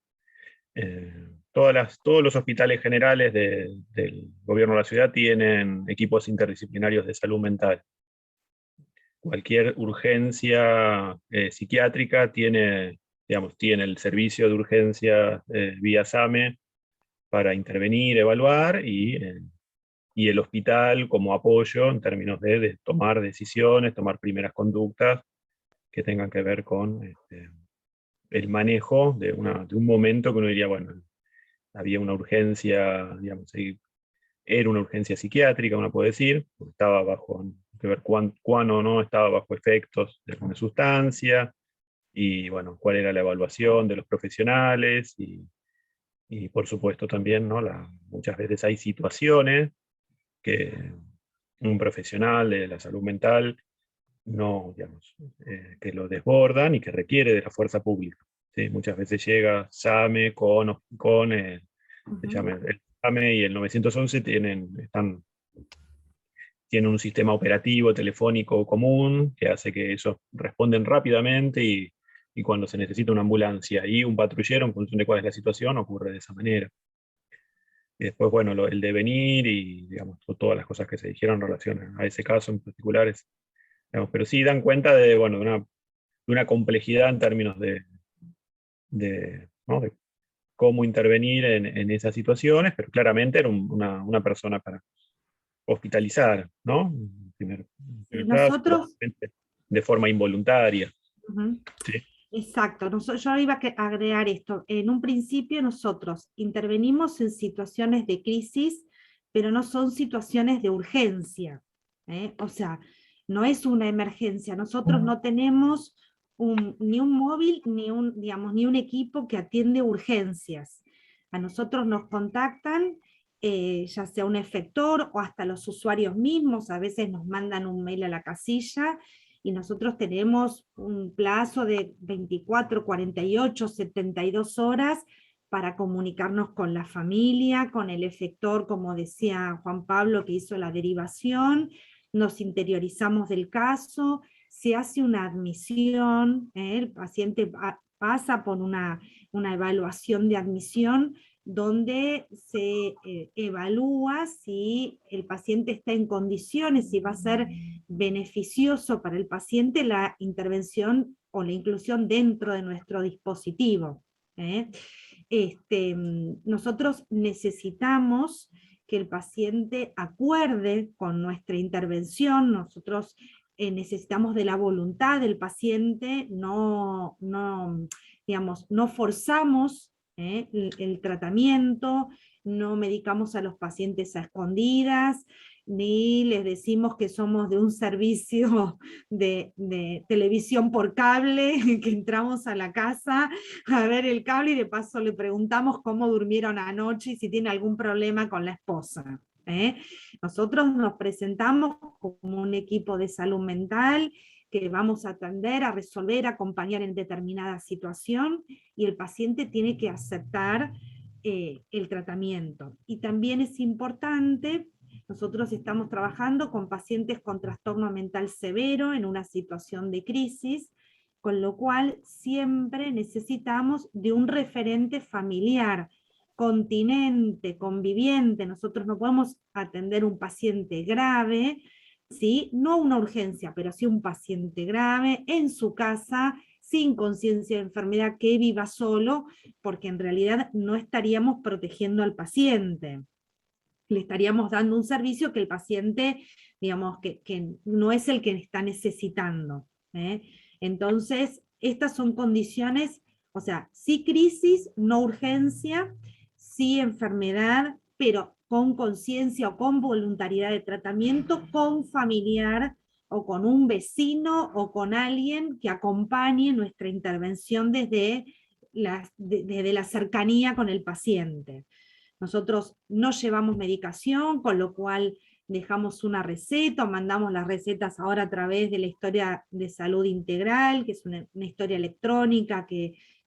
Todos los hospitales generales del gobierno de la ciudad tienen equipos interdisciplinarios de salud mental. Cualquier urgencia psiquiátrica tiene el servicio de urgencia vía SAME para intervenir, evaluar, y el hospital como apoyo en términos de tomar decisiones, tomar primeras conductas que tengan que ver con el manejo de un momento que uno diría, bueno, había una urgencia, digamos, era una urgencia psiquiátrica, uno puede decir, porque estaba bajo, que ver cuán o no estaba bajo efectos de alguna sustancia, y bueno, cuál era la evaluación de los profesionales, y por supuesto también, ¿no? Muchas veces hay situaciones que un profesional de la salud mental no, digamos, que lo desbordan y que requiere de la fuerza pública. ¿Sí? Muchas veces llega SAME el SAME y el 911 tienen un sistema operativo telefónico común que hace que ellos responden rápidamente, y cuando se necesita una ambulancia y un patrullero, en función de cuál es la situación, ocurre de esa manera. Y después, bueno, el devenir y, digamos, todas las cosas que se dijeron en relación a ese caso en particular, digamos, pero sí dan cuenta de una complejidad en términos de cómo intervenir en esas situaciones, pero claramente era una persona para hospitalizar, ¿no? Nosotros, de forma involuntaria. ¿Sí? Exacto, yo iba a agregar esto. En un principio nosotros intervenimos en situaciones de crisis, pero no son situaciones de urgencia. O sea, no es una emergencia. Nosotros no tenemos ni un móvil, ni un equipo que atiende urgencias. A nosotros nos contactan, ya sea un efector o hasta los usuarios mismos, a veces nos mandan un mail a la casilla, y nosotros tenemos un plazo de 24, 48, 72 horas para comunicarnos con la familia, con el efector, como decía Juan Pablo, que hizo la derivación, nos interiorizamos del caso, se hace una admisión, el paciente pasa por una evaluación de admisión, donde se evalúa si el paciente está en condiciones, si va a ser beneficioso para el paciente la intervención o la inclusión dentro de nuestro dispositivo. Nosotros necesitamos que el paciente acuerde con nuestra intervención. Nosotros necesitamos de la voluntad del paciente, digamos, no forzamos el tratamiento, no medicamos a los pacientes a escondidas, ni les decimos que somos de un servicio de televisión por cable, que entramos a la casa a ver el cable y de paso le preguntamos cómo durmieron anoche y si tiene algún problema con la esposa. Nosotros nos presentamos como un equipo de salud mental que vamos a atender, a resolver, a acompañar en determinada situación, y el paciente tiene que aceptar el tratamiento. Y también es importante, nosotros estamos trabajando con pacientes con trastorno mental severo en una situación de crisis, con lo cual siempre necesitamos de un referente familiar, continente, conviviente. Nosotros no podemos atender un paciente grave, ¿sí? No una urgencia, pero sí un paciente grave en su casa, sin conciencia de enfermedad, que viva solo, porque en realidad no estaríamos protegiendo al paciente. Le estaríamos dando un servicio que el paciente, digamos, que no es el que está necesitando. Entonces, estas son condiciones, o sea, sí crisis, no urgencia, sí enfermedad, pero con conciencia o con voluntariedad de tratamiento, con familiar o con un vecino o con alguien que acompañe nuestra intervención desde la cercanía con el paciente. Nosotros no llevamos medicación, con lo cual dejamos una receta, o mandamos las recetas ahora a través de la historia de salud integral, que es una historia electrónica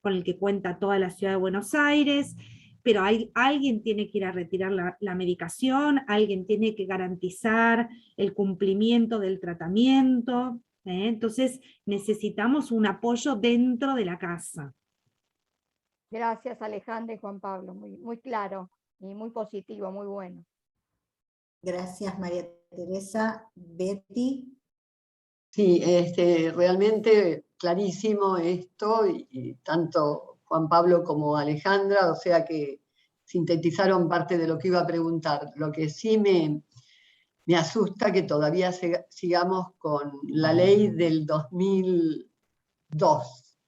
con el que cuenta toda la ciudad de Buenos Aires, pero alguien tiene que ir a retirar la medicación, alguien tiene que garantizar el cumplimiento del tratamiento, entonces necesitamos un apoyo dentro de la casa. Gracias, Alejandra y Juan Pablo, muy, muy claro y muy positivo, muy bueno. Gracias, María Teresa. Betty. Sí, realmente clarísimo esto, y tanto Juan Pablo como Alejandra, o sea que sintetizaron parte de lo que iba a preguntar. Lo que sí me asusta que todavía sigamos con la ley del 2002,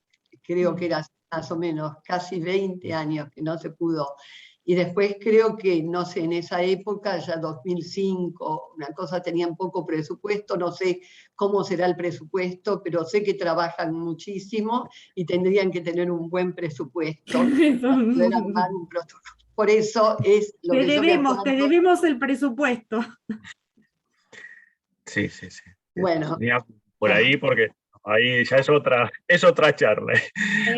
creo que era más o menos casi 20 años que no se pudo. Y después creo que, no sé, en esa época, ya 2005, una cosa, tenían poco presupuesto, no sé cómo será el presupuesto, pero sé que trabajan muchísimo y tendrían que tener un buen presupuesto para poder armar un protocolo. Por eso es lo que yo me acuerdo. Te debemos el presupuesto. Sí, sí, sí. Bueno. Por ahí, porque ahí ya es otra charla.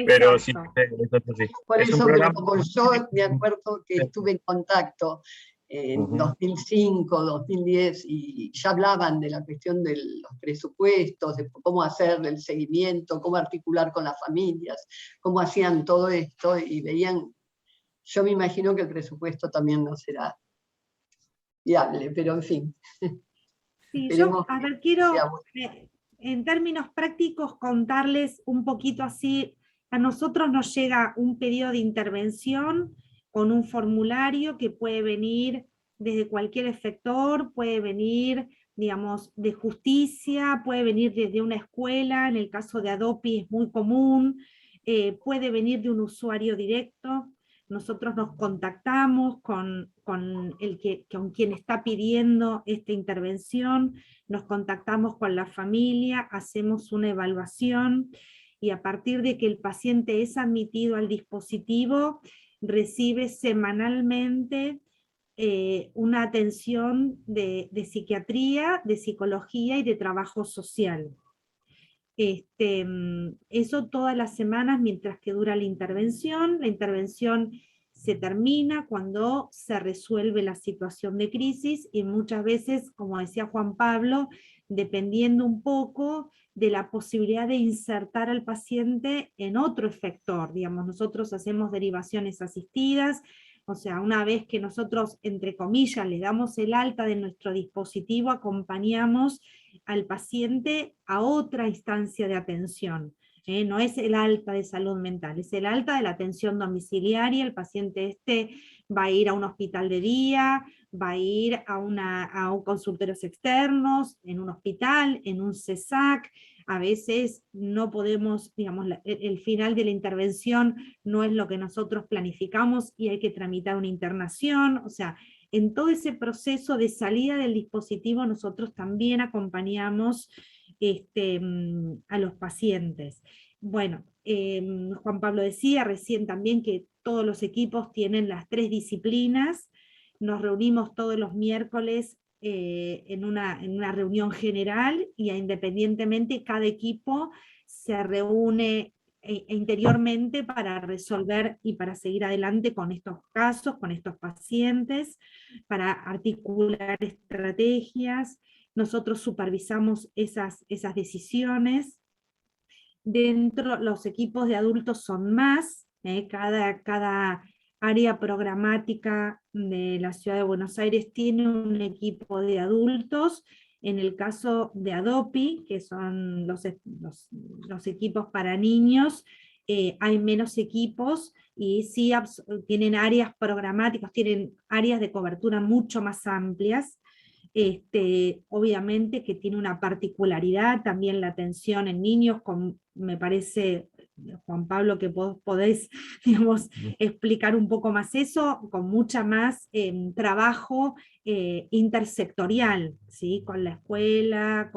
Pero sí, eso sí. Por es eso, un programa... pero como yo me acuerdo que estuve en contacto en 2005, 2010, y ya hablaban de la cuestión de los presupuestos, de cómo hacer el seguimiento, cómo articular con las familias, cómo hacían todo esto, y veían, yo me imagino que el presupuesto también no será viable, pero en fin. Sí, yo, a ver, quiero en términos prácticos contarles un poquito así. A nosotros nos llega un pedido de intervención con un formulario que puede venir desde cualquier efector, puede venir, digamos, de justicia, puede venir desde una escuela, en el caso de Adopi es muy común, puede venir de un usuario directo. Nosotros nos contactamos con quien está pidiendo esta intervención, nos contactamos con la familia, hacemos una evaluación, y a partir de que el paciente es admitido al dispositivo, recibe semanalmente una atención de psiquiatría, de psicología y de trabajo social. Eso todas las semanas mientras que dura la intervención. La intervención se termina cuando se resuelve la situación de crisis, y muchas veces, como decía Juan Pablo, dependiendo un poco de la posibilidad de insertar al paciente en otro efector. Digamos, nosotros hacemos derivaciones asistidas, O sea, una vez que nosotros, entre comillas, le damos el alta de nuestro dispositivo, acompañamos al paciente a otra instancia de atención. No es el alta de salud mental, es el alta de la atención domiciliaria. El paciente va a ir a un hospital de día, va a ir a un consultorios externos, en un hospital, en un CESAC. A veces no podemos, digamos, el final de la intervención no es lo que nosotros planificamos y hay que tramitar una internación. O sea, en todo ese proceso de salida del dispositivo nosotros también acompañamos a los pacientes. Bueno, Juan Pablo decía recién también que todos los equipos tienen las 3 disciplinas. Nos reunimos todos los miércoles en una reunión general, y independientemente cada equipo se reúne interiormente para resolver y para seguir adelante con estos casos, con estos pacientes, para articular estrategias. Nosotros supervisamos esas decisiones. Dentro, los equipos de adultos son más, cada área programática de la Ciudad de Buenos Aires tiene un equipo de adultos. En el caso de ADOPI, que son los equipos para niños, hay menos equipos, y sí tienen áreas programáticas, tienen áreas de cobertura mucho más amplias. Obviamente que tiene una particularidad también la atención en niños, me parece, Juan Pablo, que vos podés, digamos, explicar un poco más eso, con mucha más trabajo intersectorial, ¿sí? Con la escuela,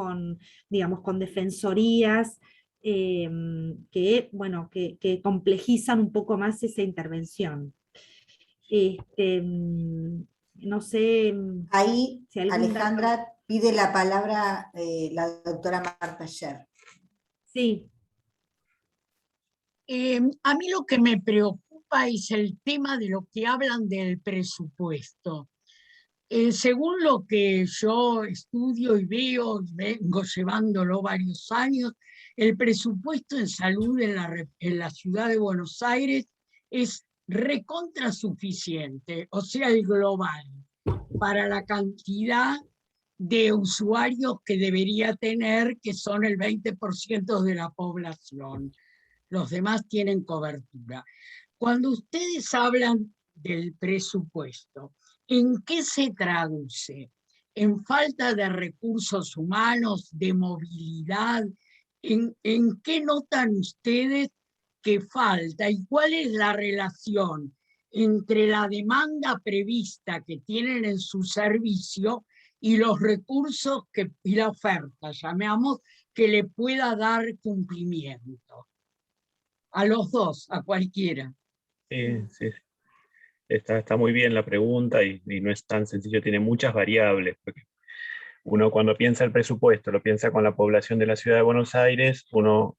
digamos, con defensorías, que complejizan un poco más esa intervención. No sé. Ahí, si Alejandra, pide la palabra la doctora Marta Sher. Sí. A mí lo que me preocupa es el tema de lo que hablan del presupuesto. Según lo que yo estudio y veo, vengo llevándolo varios años, el presupuesto en salud en la ciudad de Buenos Aires es recontra suficiente, o sea, el global, para la cantidad de usuarios que debería tener, que son el 20% de la población. Los demás tienen cobertura. Cuando ustedes hablan del presupuesto, ¿en qué se traduce? ¿En falta de recursos humanos, de movilidad? ¿En qué notan ustedes que falta? ¿Y cuál es la relación entre la demanda prevista que tienen en su servicio y los recursos y la oferta, llamemos, que le pueda dar cumplimiento? A los dos, a cualquiera. Sí, sí. Está muy bien la pregunta y no es tan sencillo, tiene muchas variables, porque uno cuando piensa el presupuesto, lo piensa con la población de la Ciudad de Buenos Aires, uno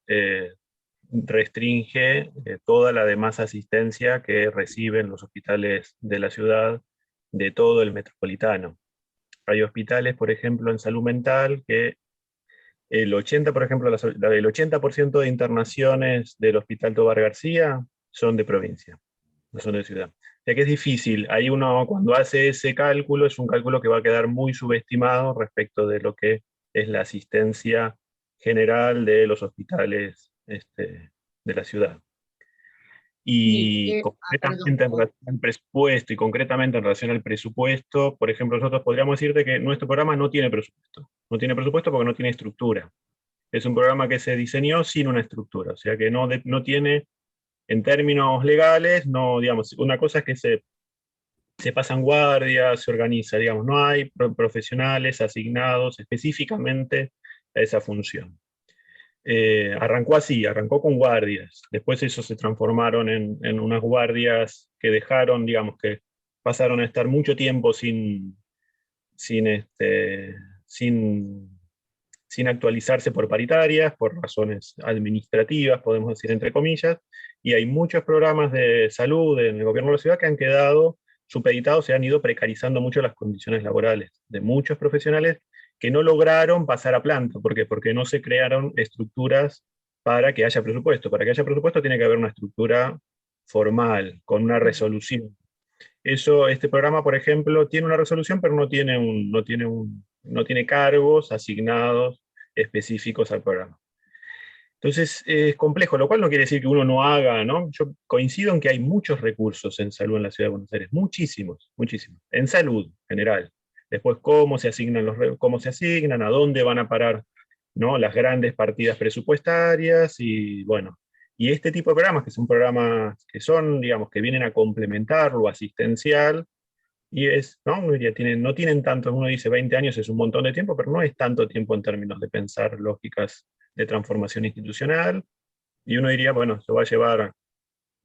restringe toda la demás asistencia que reciben los hospitales de la ciudad, de todo el metropolitano. Hay hospitales, por ejemplo, en salud mental, que el 80%, por ejemplo, el 80% de internaciones del Hospital Tobar García son de provincia, no son de ciudad. O sea que es difícil, ahí uno cuando hace ese cálculo, es un cálculo que va a quedar muy subestimado respecto de lo que es la asistencia general de los hospitales de la ciudad. Y concretamente en relación al presupuesto, y concretamente en relación al presupuesto, por ejemplo, nosotros podríamos decirte que nuestro programa no tiene presupuesto. No tiene presupuesto porque no tiene estructura. Es un programa que se diseñó sin una estructura, o sea que no tiene, en términos legales, no, digamos, una cosa es que se pasan guardias, se organiza, digamos, no hay profesionales asignados específicamente a esa función. Arrancó así, arrancó con guardias, después eso se transformaron en unas guardias que dejaron, digamos, que pasaron a estar mucho tiempo sin actualizarse por paritarias, por razones administrativas, podemos decir entre comillas, y hay muchos programas de salud en el gobierno de la ciudad que han quedado supeditados, se han ido precarizando mucho las condiciones laborales de muchos profesionales que no lograron pasar a planta. ¿Por qué? Porque no se crearon estructuras para que haya presupuesto. Para que haya presupuesto tiene que haber una estructura formal, con una resolución. Eso, este programa, por ejemplo, tiene una resolución, pero no tiene cargos asignados específicos al programa. Entonces es complejo, lo cual no quiere decir que uno no haga, ¿no? Yo coincido en que hay muchos recursos en salud en la Ciudad de Buenos Aires, muchísimos, muchísimos, en salud general. Después, cómo se asignan, a dónde van a parar, ¿no? Las grandes partidas presupuestarias, y bueno, y este tipo de programas, que son programas que son, digamos, que vienen a complementar lo asistencial, y ¿no? No tienen tanto, uno dice 20 años es un montón de tiempo, pero no es tanto tiempo en términos de pensar lógicas de transformación institucional, y uno diría, bueno, se va a llevar,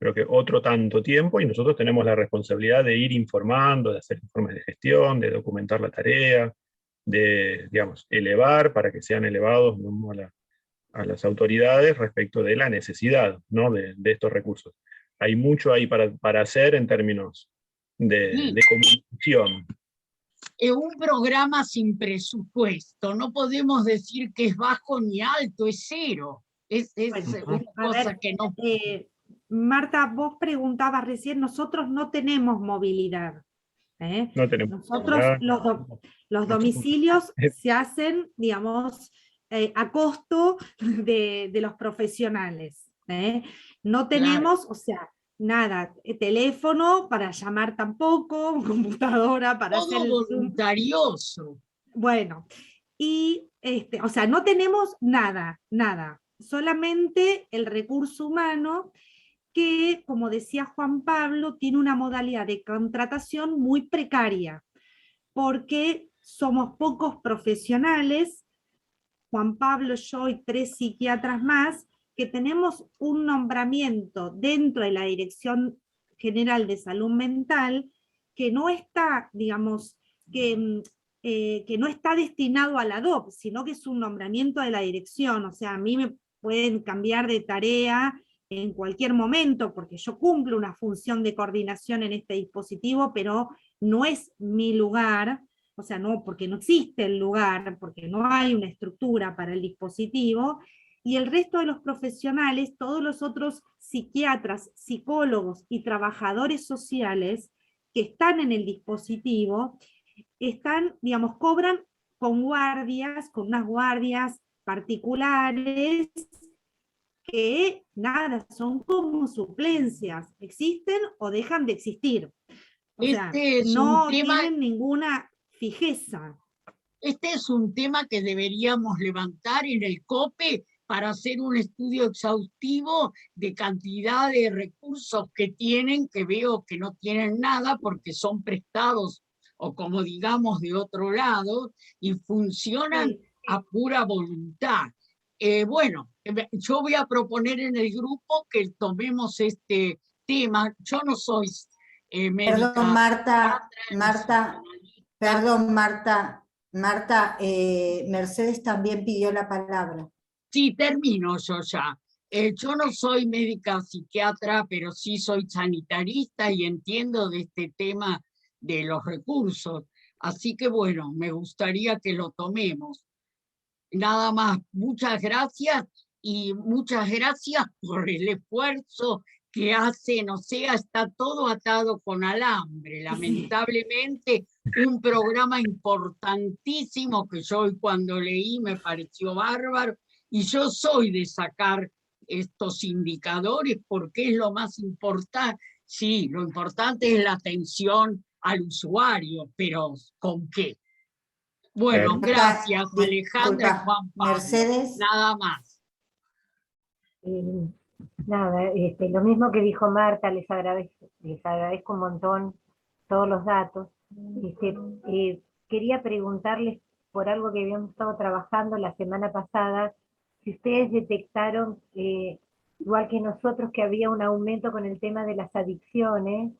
creo que otro tanto tiempo, y nosotros tenemos la responsabilidad de ir informando, de hacer informes de gestión, de documentar la tarea, de, digamos, elevar para que sean elevados, ¿no? a las autoridades respecto de la necesidad, ¿no? de estos recursos. Hay mucho ahí para hacer en términos de comunicación. Un programa sin presupuesto, no podemos decir que es bajo ni alto, es cero. Es una cosa que no... Marta, vos preguntabas recién, nosotros no tenemos movilidad. No tenemos. Nosotros los domicilios se hacen, digamos, a costo de los profesionales. No tenemos, o sea, nada, teléfono para llamar tampoco, computadora para todo hacer el voluntarioso. Bueno, y o sea, no tenemos nada, solamente el recurso humano que, como decía Juan Pablo, tiene una modalidad de contratación muy precaria, porque somos pocos profesionales, Juan Pablo, yo y 3 psiquiatras más, que tenemos un nombramiento dentro de la Dirección General de Salud Mental que no está, digamos, que no está destinado a la DOP, sino que es un nombramiento de la dirección. O sea, a mí me pueden cambiar de tarea en cualquier momento, porque yo cumplo una función de coordinación en este dispositivo, pero no es mi lugar, o sea, no, porque no existe el lugar, porque no hay una estructura para el dispositivo, y el resto de los profesionales, todos los otros psiquiatras, psicólogos y trabajadores sociales que están en el dispositivo, están, digamos, cobran con guardias, con unas guardias particulares, que nada, son como suplencias, existen o dejan de existir. O sea, no tienen ninguna fijeza. Este es un tema que deberíamos levantar en el COPE para hacer un estudio exhaustivo de cantidad de recursos que tienen, que veo que no tienen nada porque son prestados o como digamos de otro lado, y funcionan a pura voluntad. Bueno, yo voy a proponer en el grupo que tomemos este tema. Yo no soy médica. Perdón, Marta, Mercedes también pidió la palabra. Sí, termino yo ya. Yo no soy médica psiquiatra, pero sí soy sanitarista y entiendo de este tema de los recursos. Así que bueno, me gustaría que lo tomemos. Nada más, muchas gracias y muchas gracias por el esfuerzo que hacen, o sea, está todo atado con alambre, lamentablemente, un programa importantísimo que yo hoy cuando leí me pareció bárbaro, y yo soy de sacar estos indicadores porque es lo más importante. Sí, lo importante es la atención al usuario, pero ¿con qué? Bueno, gracias Alejandra y Juan Pablo. Mercedes. Nada más. Nada, lo mismo que dijo Marta, les agradezco un montón todos los datos. Quería preguntarles por algo que habíamos estado trabajando la semana pasada, si ustedes detectaron, igual que nosotros, que había un aumento con el tema de las adicciones,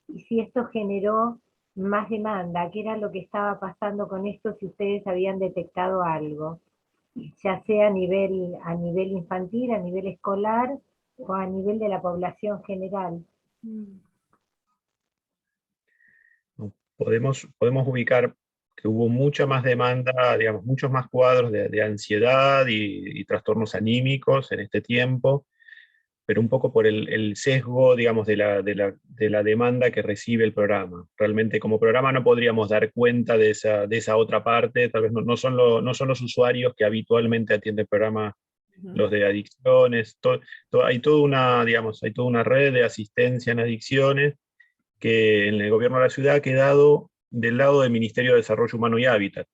y si esto generó más demanda, qué era lo que estaba pasando con esto, si ustedes habían detectado algo, ya sea a nivel infantil, a nivel escolar, o a nivel de la población general. Podemos ubicar que hubo mucha más demanda, digamos, muchos más cuadros de ansiedad y trastornos anímicos en este tiempo. pero un poco por el sesgo, digamos, de la demanda que recibe el programa. Realmente como programa no podríamos dar cuenta de esa otra parte, tal vez no son los usuarios que habitualmente atiende el programa, los de adicciones, hay toda una red de asistencia en adicciones que en el gobierno de la ciudad ha quedado del lado del Ministerio de Desarrollo Humano y Hábitat.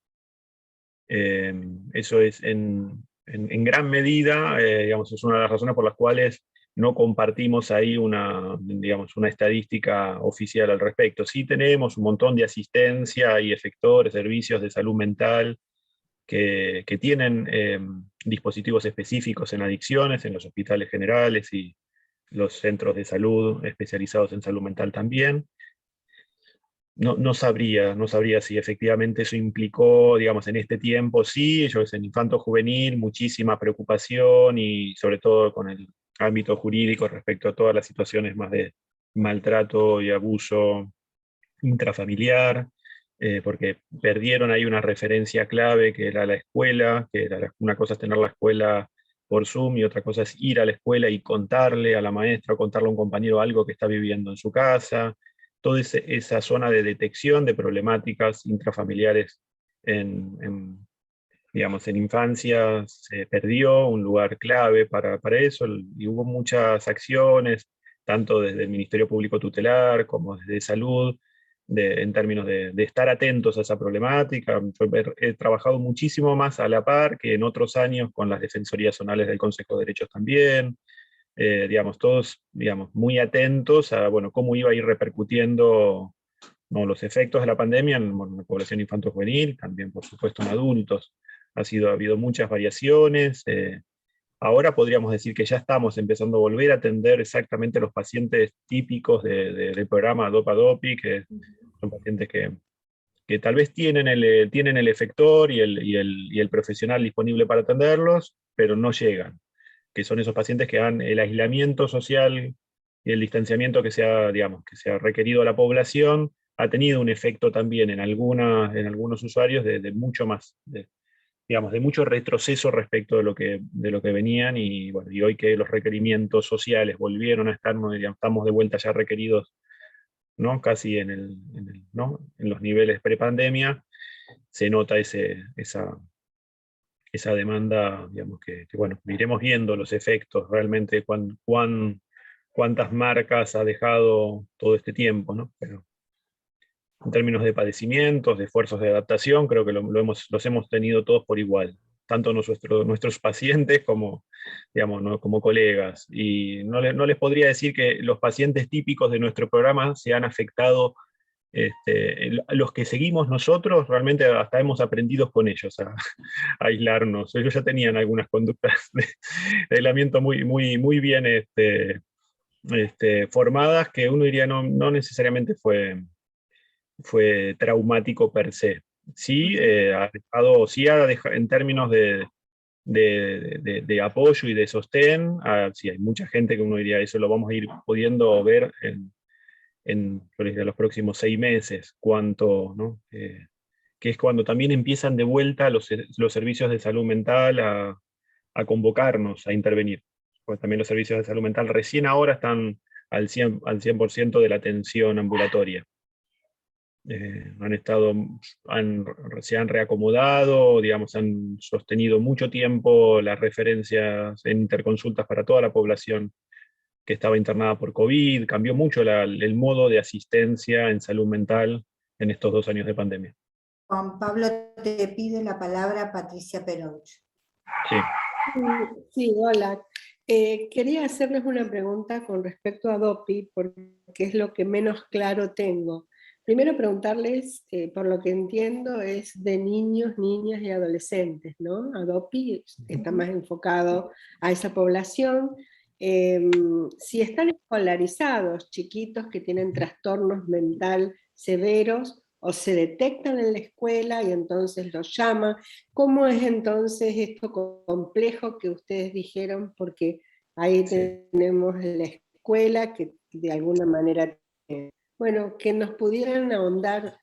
Eso es en gran medida, es una de las razones por las cuales no compartimos ahí una estadística oficial al respecto. Sí tenemos un montón de asistencia y efectores, servicios de salud mental que tienen dispositivos específicos en adicciones, en los hospitales generales y los centros de salud especializados en salud mental también. No sabría si efectivamente eso implicó, digamos, en este tiempo, sí, en infanto juvenil, muchísima preocupación y sobre todo con el ámbito jurídico respecto a todas las situaciones más de maltrato y abuso intrafamiliar, porque perdieron ahí una referencia clave que era la escuela, que era una cosa es tener la escuela por Zoom y otra cosa es ir a la escuela y contarle a la maestra o contarle a un compañero algo que está viviendo en su casa. Toda esa zona de detección de problemáticas intrafamiliares en infancia se perdió, un lugar clave para eso, y hubo muchas acciones, tanto desde el Ministerio Público Tutelar como desde Salud, en términos de estar atentos a esa problemática. Yo he trabajado muchísimo más a la par que en otros años con las defensorías zonales del Consejo de Derechos también, todos muy atentos a cómo iba a ir repercutiendo los efectos de la pandemia en la población infanto-juvenil, también por supuesto en adultos. Ha habido muchas variaciones. Ahora podríamos decir que ya estamos empezando a volver a atender exactamente los pacientes típicos del programa DOPA-DOPI, que son pacientes que tal vez tienen el efector y el profesional disponible para atenderlos, pero no llegan, que son esos pacientes que han el aislamiento social y el distanciamiento que se ha requerido a la población, ha tenido un efecto también en algunos usuarios de mucho más, de mucho retroceso respecto de lo que venían, y hoy que los requerimientos sociales volvieron a estar, estamos de vuelta ya requeridos, ¿no? Casi en los niveles prepandemia, se nota esa demanda, que iremos viendo los efectos realmente, cuántas marcas ha dejado todo este tiempo, ¿no? Pero en términos de padecimientos, de esfuerzos de adaptación, creo que los hemos tenido todos por igual, tanto nuestros pacientes como, ¿no? como colegas. Y no les podría decir que los pacientes típicos de nuestro programa se han afectado. Los que seguimos nosotros, realmente hasta hemos aprendido con ellos a aislarnos. Ellos ya tenían algunas conductas de aislamiento muy bien formadas, que uno diría no necesariamente fue traumático per se. Sí, en términos de apoyo y de sostén, sí, hay mucha gente que uno diría, eso lo vamos a ir pudiendo ver en los próximos 6 meses, ¿no? Que es cuando también empiezan de vuelta los servicios de salud mental a convocarnos, a intervenir. Pues también los servicios de salud mental recién ahora están al 100% de la atención ambulatoria. Se han reacomodado, han sostenido mucho tiempo las referencias en interconsultas para toda la población que estaba internada por COVID. Cambió mucho el modo de asistencia en salud mental en estos 2 años de pandemia. Juan Pablo, te pide la palabra Patricia Perouch. Sí. Sí, hola. Quería hacerles una pregunta con respecto a DOPI, porque es lo que menos claro tengo. Primero preguntarles, por lo que entiendo, es de niños, niñas y adolescentes, ¿no? DOPI está más enfocado a esa población. Si están escolarizados, chiquitos que tienen trastornos mental severos, o se detectan en la escuela y entonces los llaman. ¿Cómo es entonces esto complejo que ustedes dijeron? Porque ahí tenemos la escuela que de alguna manera... Bueno, que nos pudieran ahondar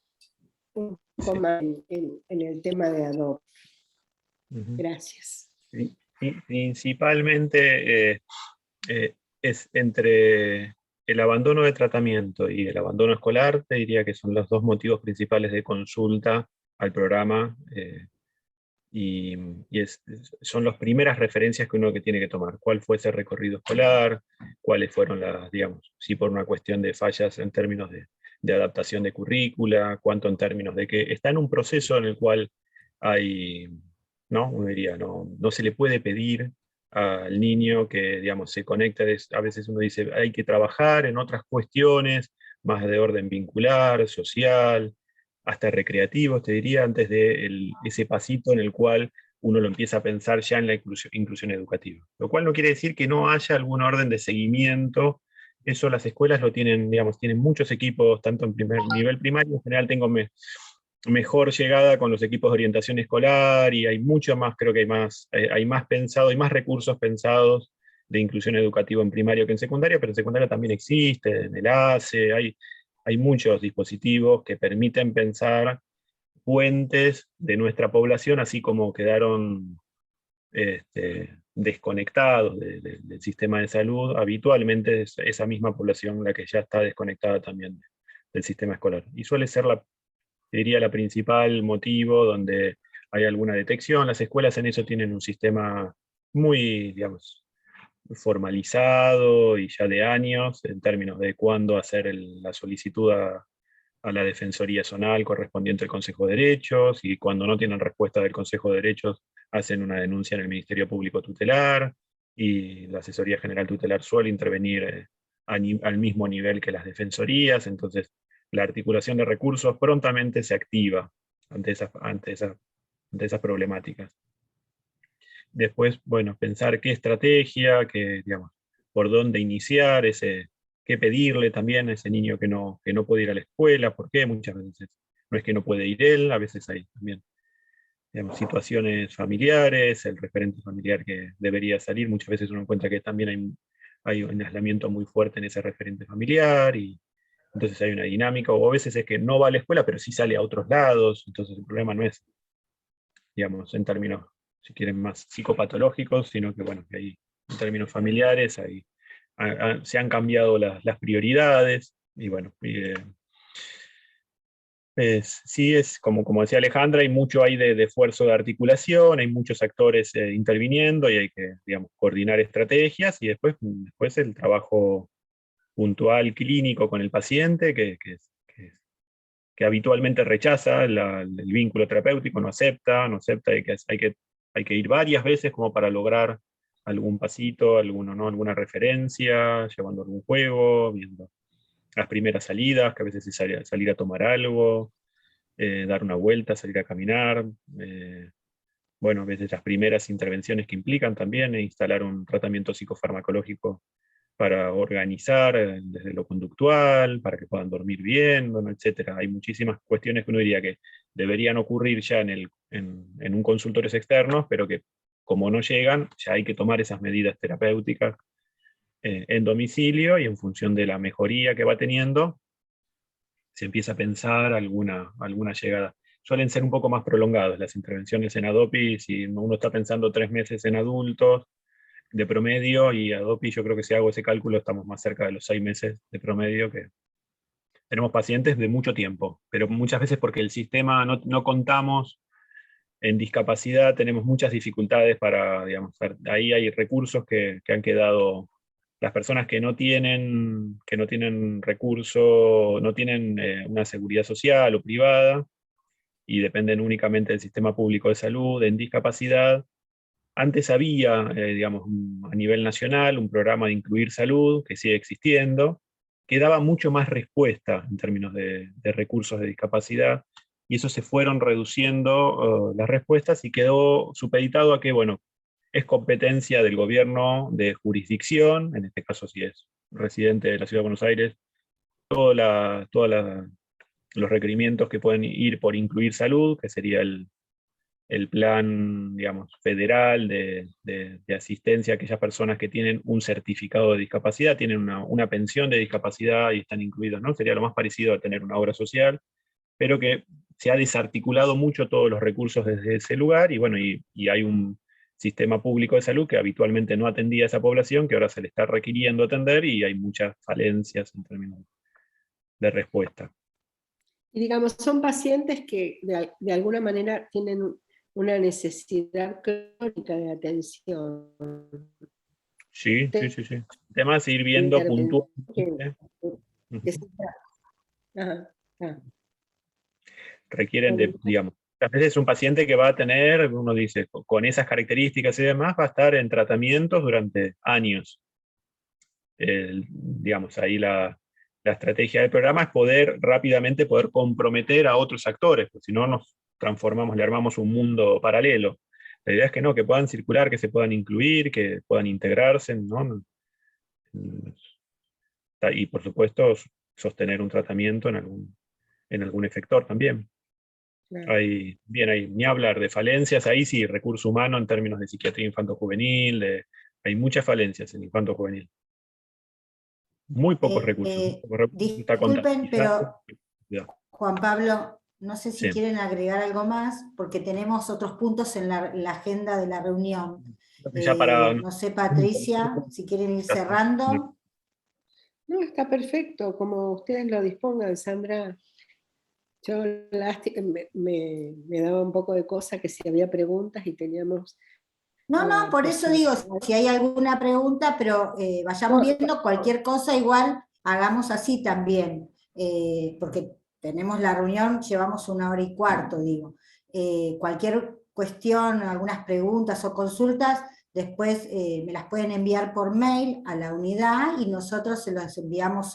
un poco más en el tema de ADOPI. Gracias. Principalmente es entre el abandono de tratamiento y el abandono escolar, te diría que son los dos motivos principales de consulta al programa, y son las primeras referencias que uno tiene que tomar. ¿Cuál fue ese recorrido escolar? ¿Cuáles fueron las, digamos, si por una cuestión de fallas en términos de adaptación de currícula, cuánto en términos de que está en un proceso en el cual hay, ¿no? Uno diría, no se le puede pedir al niño que, digamos, se conecte, a veces uno dice, hay que trabajar en otras cuestiones, más de orden vincular, social, hasta recreativo, te diría, antes de ese pasito en el cual uno lo empieza a pensar ya en la inclusión educativa. Lo cual no quiere decir que no haya algún orden de seguimiento. Eso las escuelas lo tienen, digamos, tienen muchos equipos, tanto en nivel primario, en general tengo mejor llegada con los equipos de orientación escolar, y hay mucho más, creo que hay más pensado, hay más recursos pensados de inclusión educativa en primario que en secundaria, pero en secundaria también existe, en el ACE, hay muchos dispositivos que permiten pensar puentes de nuestra población, así como quedaron desconectados del sistema de salud. Habitualmente es esa misma población la que ya está desconectada también del sistema escolar. Y suele ser, diría, la principal motivo donde hay alguna detección. Las escuelas en eso tienen un sistema muy, digamos, formalizado y ya de años, en términos de cuándo hacer la solicitud a la Defensoría Zonal correspondiente al Consejo de Derechos, y cuando no tienen respuesta del Consejo de Derechos hacen una denuncia en el Ministerio Público Tutelar, y la Asesoría General Tutelar suele intervenir al mismo nivel que las defensorías. Entonces la articulación de recursos prontamente se activa ante esas problemáticas. Después, bueno, pensar qué estrategia, digamos, por dónde iniciar, qué pedirle también a ese niño que no puede ir a la escuela, por qué muchas veces no es que no puede ir él, a veces hay también, digamos, situaciones familiares, el referente familiar que debería salir, muchas veces uno encuentra que también hay un aislamiento muy fuerte en ese referente familiar, y entonces hay una dinámica, o a veces es que no va a la escuela, pero sí sale a otros lados. Entonces el problema no es, digamos, en términos, si quieren, más psicopatológicos, sino que, bueno, que hay, en términos familiares, se han cambiado las prioridades, y bueno, sí es, como decía Alejandra, hay mucho ahí de esfuerzo de articulación, hay muchos actores interviniendo, y hay que, digamos, coordinar estrategias, y después el trabajo puntual clínico con el paciente, que habitualmente rechaza el vínculo terapéutico, no acepta, y que hay que ir varias veces como para lograr algún pasito, alguna referencia, llevando algún juego, viendo las primeras salidas, que a veces es salir a tomar algo, dar una vuelta, salir a caminar, bueno, a veces las primeras intervenciones que implican también instalar un tratamiento psicofarmacológico para organizar desde lo conductual, para que puedan dormir bien, bueno, etc. Hay muchísimas cuestiones que uno diría que deberían ocurrir ya en un consultorios externos, pero que como no llegan, ya hay que tomar esas medidas terapéuticas en domicilio, y en función de la mejoría que va teniendo, se empieza a pensar alguna llegada. Suelen ser un poco más prolongadas las intervenciones en ADOPI, si uno está pensando 3 meses en adultos, de promedio, y ADOPI yo creo que si hago ese cálculo estamos más cerca de los 6 meses de promedio, que tenemos pacientes de mucho tiempo, pero muchas veces porque el sistema no contamos en discapacidad, tenemos muchas dificultades para, digamos, ahí hay recursos que han quedado, las personas que no tienen recurso, no tienen una seguridad social o privada, y dependen únicamente del sistema público de salud en discapacidad. Antes había, digamos, a nivel nacional, un programa de Incluir Salud, que sigue existiendo, que daba mucho más respuesta en términos de recursos de discapacidad, y eso se fueron reduciendo las respuestas, y quedó supeditado a que, bueno, es competencia del gobierno de jurisdicción, en este caso si es residente de la Ciudad de Buenos Aires, todos los requerimientos que pueden ir por Incluir Salud, que sería el plan, digamos, federal de asistencia a aquellas personas que tienen un certificado de discapacidad, tienen una pensión de discapacidad y están incluidos, ¿no? Sería lo más parecido a tener una obra social, pero que se ha desarticulado mucho todos los recursos desde ese lugar, y bueno, y hay sistema público de salud que habitualmente no atendía a esa población, que ahora se le está requiriendo atender y hay muchas falencias en términos de respuesta. Y digamos, son pacientes que de alguna manera tienen una necesidad crónica de atención. Sí. El tema es ir viendo puntualmente. Requieren de, digamos, a veces es un paciente que va a tener, uno dice, con esas características y demás, va a estar en tratamientos durante años. Digamos, ahí la estrategia del programa es poder rápidamente comprometer a otros actores, porque si no nos transformamos, le armamos un mundo paralelo. La idea es que no, que puedan circular, que se puedan incluir, que puedan integrarse, ¿no? Y por supuesto sostener un tratamiento en algún efector también. Claro. Hay, ni hablar de falencias, ahí sí, recurso humano en términos de psiquiatría infanto-juvenil, hay muchas falencias en infanto-juvenil. Muy pocos recursos. Disculpen, pero Juan Pablo, no sé si Sí. quieren agregar algo más, porque tenemos otros puntos en la agenda de la reunión. Ya para- No sé, Patricia, si quieren ir cerrando. No, está perfecto, como ustedes lo dispongan, Sandra. Yo me daba un poco de cosa que si había preguntas y teníamos... No, por eso digo, si hay alguna pregunta, pero vayamos viendo cualquier cosa, igual hagamos así también, porque tenemos la reunión, llevamos 1h15, digo. Cualquier cuestión, algunas preguntas o consultas, después me las pueden enviar por mail a la unidad y nosotros se las enviamos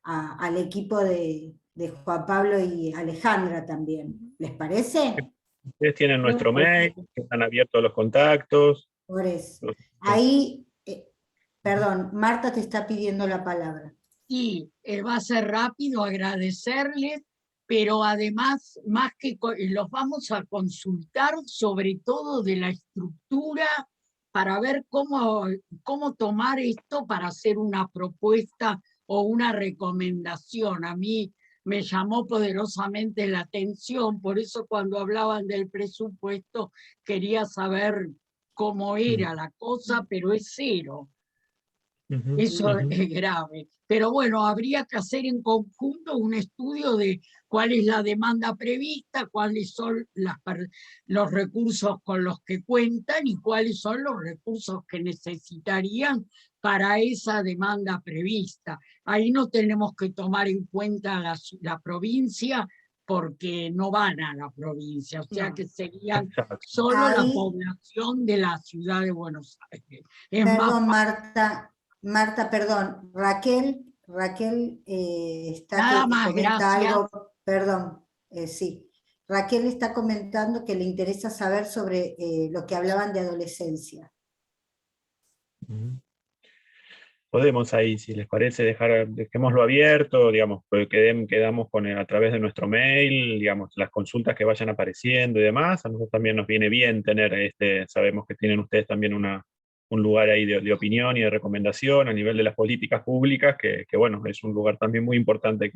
al equipo de Juan Pablo y Alejandra también. ¿Les parece? Ustedes tienen nuestro mail, están abiertos los contactos. Por eso. Ahí, perdón, Marta te está pidiendo la palabra. Sí, va a ser rápido, agradecerles, pero además, más que los vamos a consultar sobre todo de la estructura para ver cómo tomar esto para hacer una propuesta o una recomendación. A mí me llamó poderosamente la atención, por eso cuando hablaban del presupuesto quería saber cómo era la cosa, pero es cero. Eso es grave. Pero bueno, habría que hacer en conjunto un estudio de cuál es la demanda prevista, cuáles son los recursos con los que cuentan y cuáles son los recursos que necesitarían para esa demanda prevista. Ahí no tenemos que tomar en cuenta la provincia porque no van a la provincia, o sea que serían solo la población de la ciudad de Buenos Aires. Perdón, Marta, perdón, Raquel está Nada que más, comenta gracias. algo, perdón, sí. Raquel está comentando que le interesa saber sobre lo que hablaban de adolescencia. Podemos ahí, si les parece, dejémoslo abierto, digamos, quedamos a través de nuestro mail, digamos, las consultas que vayan apareciendo y demás. A nosotros también nos viene bien tener sabemos que tienen ustedes también un lugar ahí de opinión y de recomendación a nivel de las políticas públicas, que bueno, es un lugar también muy importante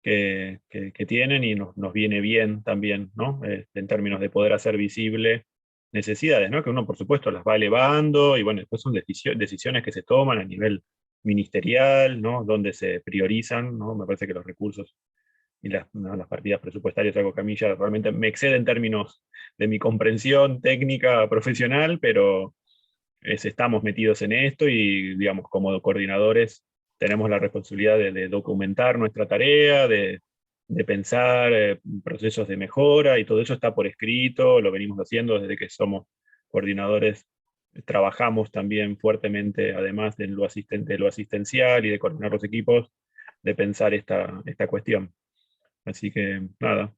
que tienen y nos viene bien también, ¿no? En términos de poder hacer visible necesidades, ¿no? Que uno por supuesto las va elevando y bueno, después son decisiones que se toman a nivel ministerial, ¿no? Donde se priorizan, ¿no? Me parece que los recursos y las partidas presupuestarias es algo que a mí ya realmente me excede en términos de mi comprensión técnica profesional, pero estamos metidos en esto y, digamos, como coordinadores tenemos la responsabilidad de documentar nuestra tarea, de pensar procesos de mejora, y todo eso está por escrito, lo venimos haciendo desde que somos coordinadores, trabajamos también fuertemente, además de lo asistencial y de coordinar los equipos, de pensar esta cuestión. Así que nada,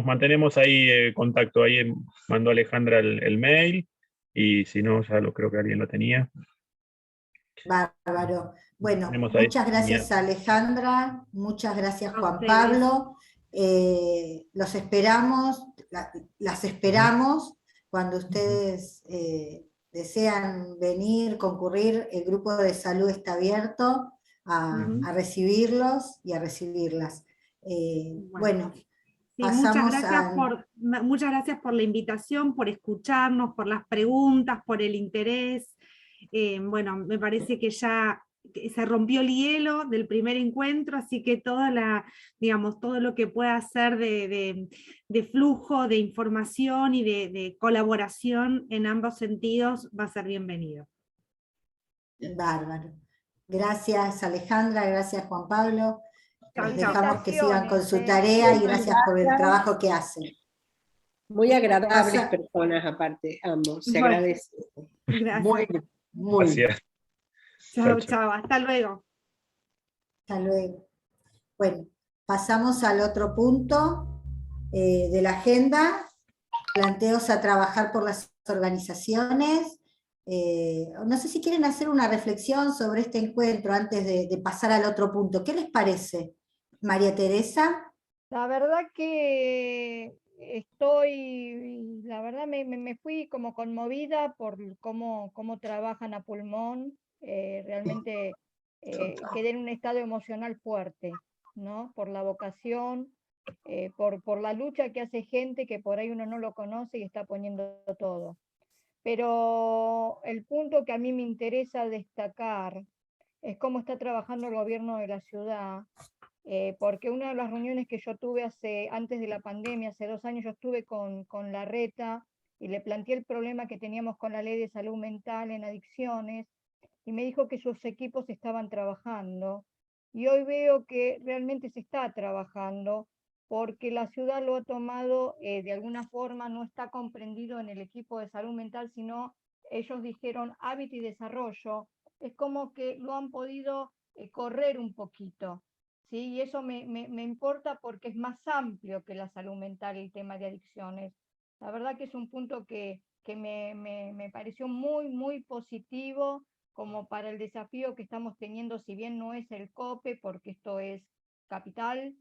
mantenemos ahí contacto, ahí mandó Alejandra el mail, y si no, ya creo que alguien lo tenía. Bárbaro. Bueno, Ahí. muchas gracias Alejandra, muchas gracias Juan Pablo. Los esperamos, las esperamos cuando ustedes desean venir, concurrir. El grupo de salud está abierto a recibirlos y a recibirlas. Bueno, Sí, pasamos muchas gracias por la invitación, por escucharnos, por las preguntas, por el interés. Bueno, me parece que ya se rompió el hielo del primer encuentro, así que digamos, todo lo que pueda ser de flujo, de información y de colaboración en ambos sentidos va a ser bienvenido. Bárbaro. Gracias Alejandra, gracias Juan Pablo. Les dejamos que sigan con su Felicitaciones, tarea y gracias por el trabajo que hacen. Muy agradables personas aparte, ambos, se Bueno, agradece. Gracias. Gracias. Chao, chao, hasta luego. Hasta luego. Bueno, pasamos al otro punto de la agenda, planteos a trabajar por las organizaciones. No sé si quieren hacer una reflexión sobre este encuentro antes de pasar al otro punto. ¿Qué les parece? María Teresa. La verdad que me fui como conmovida por cómo trabajan a pulmón. Realmente quedé en un estado emocional fuerte, ¿no? Por la vocación, por la lucha que hace gente que por ahí uno no lo conoce y está poniendo todo. Pero el punto que a mí me interesa destacar es cómo está trabajando el gobierno de la ciudad, porque una de las reuniones que yo tuve antes de la pandemia, hace 2 años, yo estuve con Larreta y le planteé el problema que teníamos con la ley de salud mental en adicciones, y me dijo que sus equipos estaban trabajando, y hoy veo que realmente se está trabajando, porque la ciudad lo ha tomado de alguna forma, no está comprendido en el equipo de salud mental, sino ellos dijeron hábito y desarrollo, es como que lo han podido correr un poquito, ¿sí? Y eso me importa porque es más amplio que la salud mental, el tema de adicciones. La verdad que es un punto que me pareció muy, muy positivo, como para el desafío que estamos teniendo, si bien no es el COPE, porque esto es capital,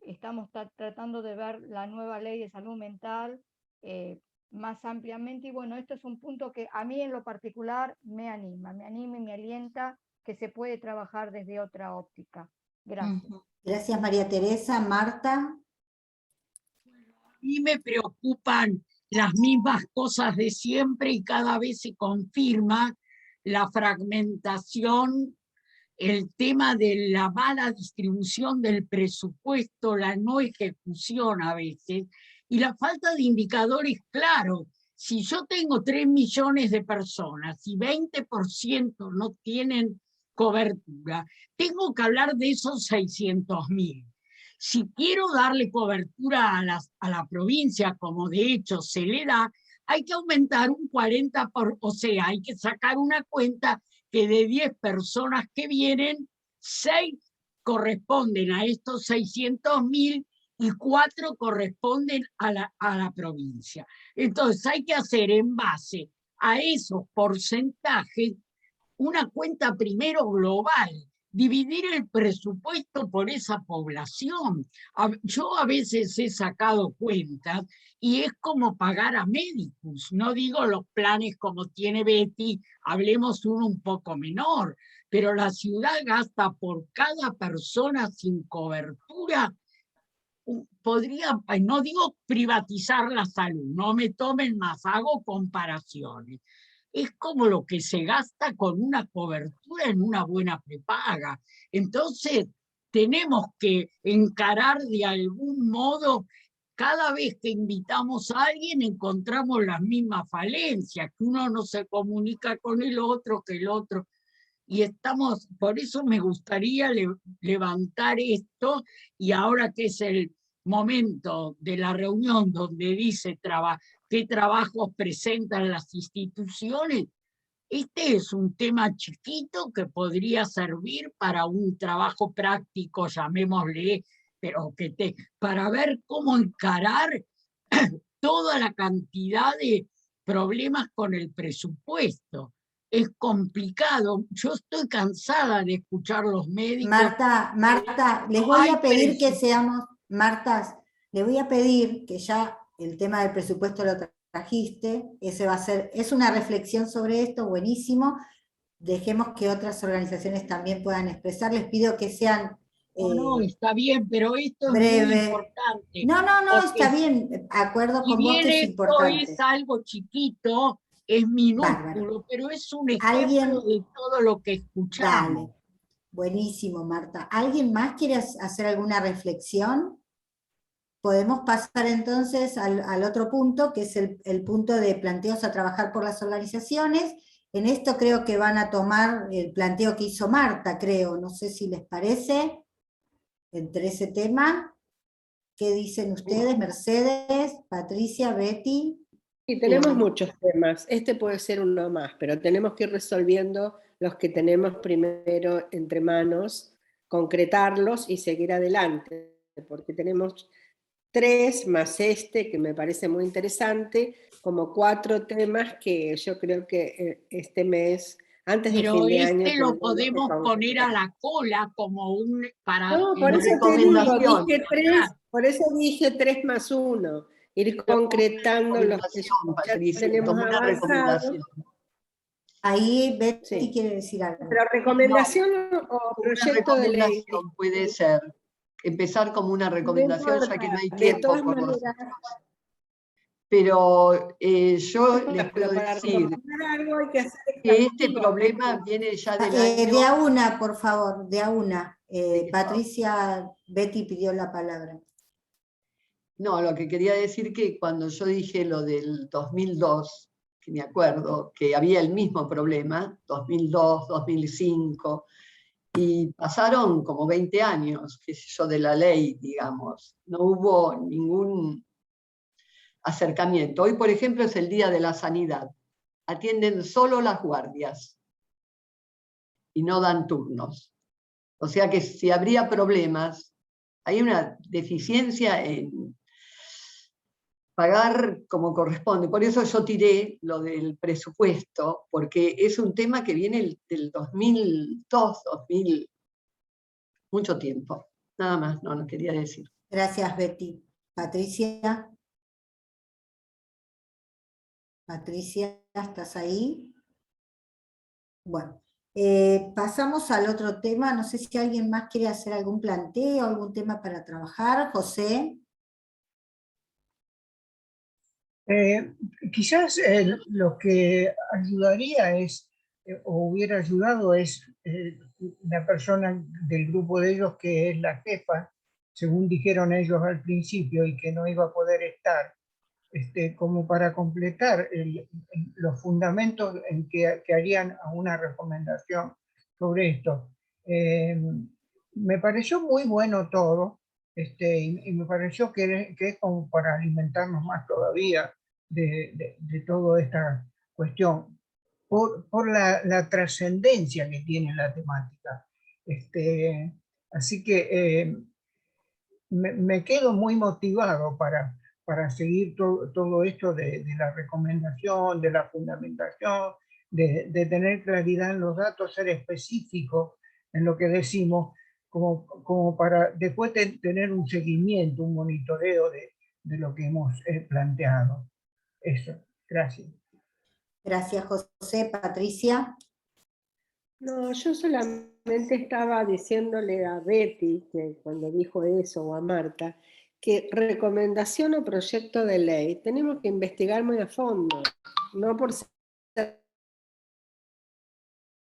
estamos tratando de ver la nueva ley de salud mental más ampliamente, y bueno, esto es un punto que a mí en lo particular me anima y me alienta que se puede trabajar desde otra óptica. Gracias. Gracias María Teresa. Marta. A mí me preocupan las mismas cosas de siempre y cada vez se confirma la fragmentación, el tema de la mala distribución del presupuesto, la no ejecución a veces, y la falta de indicadores claros. Si yo tengo 3 millones de personas y 20% no tienen cobertura, tengo que hablar de esos 600.000. Si quiero darle cobertura a la provincia, como de hecho se le da, hay que aumentar un 40%, o sea, hay que sacar una cuenta que de 10 personas que vienen, 6 corresponden a estos 600.000 y 4 corresponden a la provincia. Entonces hay que hacer en base a esos porcentajes una cuenta primero global, dividir el presupuesto por esa población. Yo a veces he sacado cuentas y es como pagar a médicos, no digo los planes como tiene Betty, hablemos uno un poco menor, pero la ciudad gasta por cada persona sin cobertura, podría, no digo privatizar la salud, no me tomen más, hago comparaciones. Es como lo que se gasta con una cobertura en una buena prepaga. Entonces, tenemos que encarar de algún modo, cada vez que invitamos a alguien encontramos las mismas falencias, que uno no se comunica con el otro, que el otro. Y estamos, por eso me gustaría levantar esto, y ahora que es el momento de la reunión donde dice qué trabajos presentan las instituciones, este es un tema chiquito que podría servir para un trabajo práctico, llamémosle, pero para ver cómo encarar toda la cantidad de problemas con el presupuesto. Es complicado, yo estoy cansada de escuchar los médicos. Marta, les voy a pedir que seamos, Marta, les voy a pedir que ya el tema del presupuesto lo trajiste, ese va a ser, es una reflexión sobre esto, buenísimo, dejemos que otras organizaciones también puedan expresar, les pido que sean No, está bien, pero esto es muy breve. importante. No, Porque está bien, acuerdo si con vos bien que es esto importante. es algo chiquito, es minúsculo, Bárbaro. pero es un ¿Alguien? ejemplo de todo lo que escuchamos. Dale, buenísimo, Marta. ¿Alguien más quiere hacer alguna reflexión? Podemos pasar entonces al otro punto, que es el punto de planteos a trabajar por las organizaciones. En esto creo que van a tomar el planteo que hizo Marta, creo. No sé si les parece, entre ese tema. ¿Qué dicen ustedes, Mercedes, Patricia, Betty? Y tenemos muchos temas. Este puede ser uno más, pero tenemos que ir resolviendo los que tenemos primero entre manos, concretarlos y seguir adelante, porque tenemos 3 más este, que me parece muy interesante, como 4 temas que yo creo que este mes, antes de Pero fin de año... lo podemos poner a la cola como un... No, por eso te digo, dije 3, por eso dije 3 más 1, ir concretando los que ya tenemos avanzados. Ahí Betty quiere decir algo. Pero recomendación o proyecto de ley. Puede ser. Empezar como una recomendación, ya que no hay tiempo. De todas maneras. Pero yo les puedo decir algo hay que hacer que este problema viene ya del año... De a una, por favor, de a una. Patricia, Betty pidió la palabra. No, lo que quería decir que cuando yo dije lo del 2002, que me acuerdo que había el mismo problema, 2002, 2005, y pasaron como 20 años, qué sé yo, de la ley, digamos. No hubo ningún acercamiento. Hoy, por ejemplo, es el Día de la Sanidad. Atienden solo las guardias y no dan turnos. O sea que si habría problemas, hay una deficiencia en pagar como corresponde. Por eso yo tiré lo del presupuesto, porque es un tema que viene del 2002, 2000, mucho tiempo. Nada más, no quería decir. Gracias, Betty. Patricia. Patricia, ¿estás ahí? Bueno, pasamos al otro tema. No sé si alguien más quiere hacer algún planteo, algún tema para trabajar. José. Quizás lo que ayudaría es, o hubiera ayudado es la persona del grupo de ellos que es la jefa, según dijeron ellos al principio, y que no iba a poder estar, como para completar los fundamentos en que harían una recomendación sobre esto. Me pareció muy bueno todo, y me pareció que es como para alimentarnos más todavía de toda esta cuestión, por la trascendencia que tiene la temática. Así que me quedo muy motivado para seguir todo esto de la recomendación, de la fundamentación, de tener claridad en los datos, ser específicos en lo que decimos, como para después tener un seguimiento, un monitoreo de lo que hemos planteado. Eso, gracias. Gracias, José. Patricia. No, yo solamente estaba diciéndole a Betty, que cuando dijo eso, o a Marta, que recomendación o proyecto de ley tenemos que investigar muy a fondo, no por ser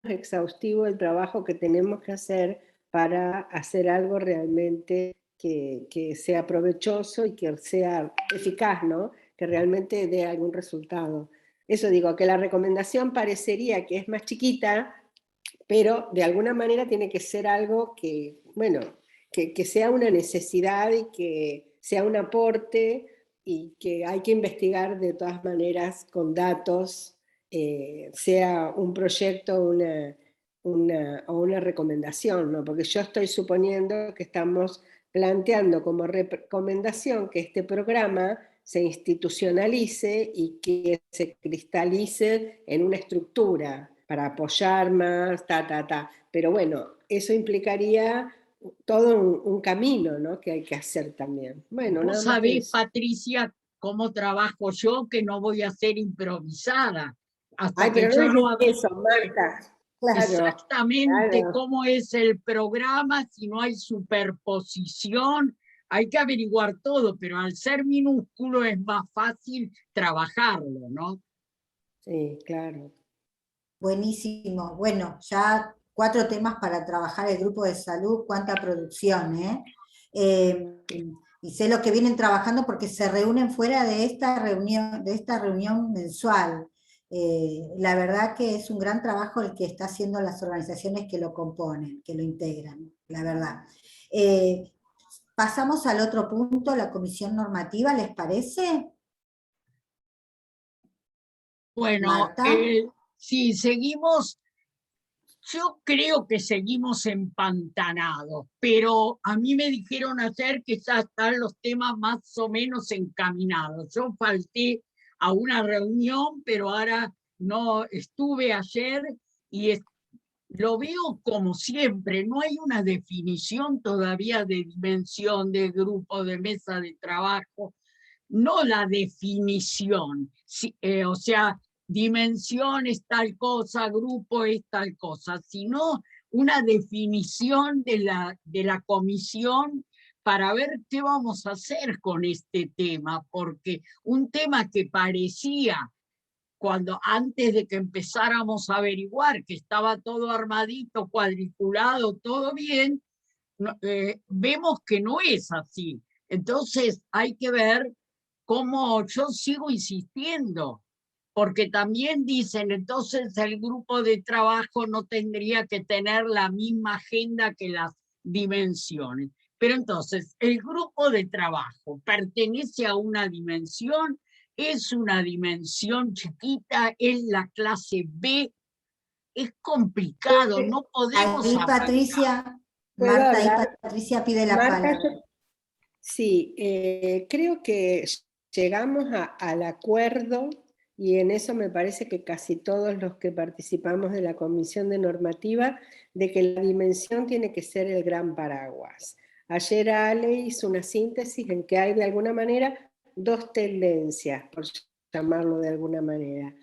exhaustivo el trabajo que tenemos que hacer para hacer algo realmente que sea provechoso y que sea eficaz, ¿no? Que realmente dé algún resultado. Eso digo, que la recomendación parecería que es más chiquita, pero de alguna manera tiene que ser algo que, bueno, que sea una necesidad y que sea un aporte y que hay que investigar de todas maneras con datos, sea un proyecto o una recomendación, ¿no? Porque yo estoy suponiendo que estamos planteando como recomendación que este programa se institucionalice y que se cristalice en una estructura para apoyar más, Pero bueno, eso implicaría todo un camino, ¿no? Que hay que hacer también. Bueno, Vos sabés, Patricia, cómo trabajo yo, que no voy a ser improvisada. Hasta pero que yo no no es eso, Marta. exactamente cómo es el programa, si no hay superposición, hay que averiguar todo, pero al ser minúsculo es más fácil trabajarlo, ¿no? Sí, claro. Buenísimo. Bueno, ya 4 temas para trabajar el grupo de salud, cuánta producción, ¿eh? Y sé lo que vienen trabajando porque se reúnen fuera de esta reunión mensual. La verdad que es un gran trabajo el que está haciendo las organizaciones que lo componen, que lo integran, la verdad. Pasamos al otro punto, la comisión normativa, ¿les parece? Bueno, sí, seguimos, yo creo que seguimos empantanados, pero a mí me dijeron ayer que ya están los temas más o menos encaminados. Yo falté a una reunión, pero ahora no estuve ayer y lo veo como siempre, no hay una definición todavía de dimensión, de grupo, de mesa de trabajo, no la definición, o sea, dimensión es tal cosa, grupo es tal cosa, sino una definición de la comisión para ver qué vamos a hacer con este tema, porque un tema que parecía cuando antes de que empezáramos a averiguar que estaba todo armadito, cuadriculado, todo bien, vemos que no es así. Entonces hay que ver cómo yo sigo insistiendo, porque también dicen, entonces el grupo de trabajo no tendría que tener la misma agenda que las dimensiones. Pero entonces, el grupo de trabajo pertenece a una dimensión, es una dimensión chiquita, es la clase B, es complicado, no podemos Ahí abarcar. Patricia, ¿Puedo Marta, ahí hablar? Patricia pide la Marta, palabra. Sí, creo que llegamos al acuerdo y en eso me parece que casi todos los que participamos de la Comisión de Normativa, de que la dimensión tiene que ser el gran paraguas. Ayer Ale hizo una síntesis en que hay de alguna manera 2 tendencias, por llamarlo de alguna manera.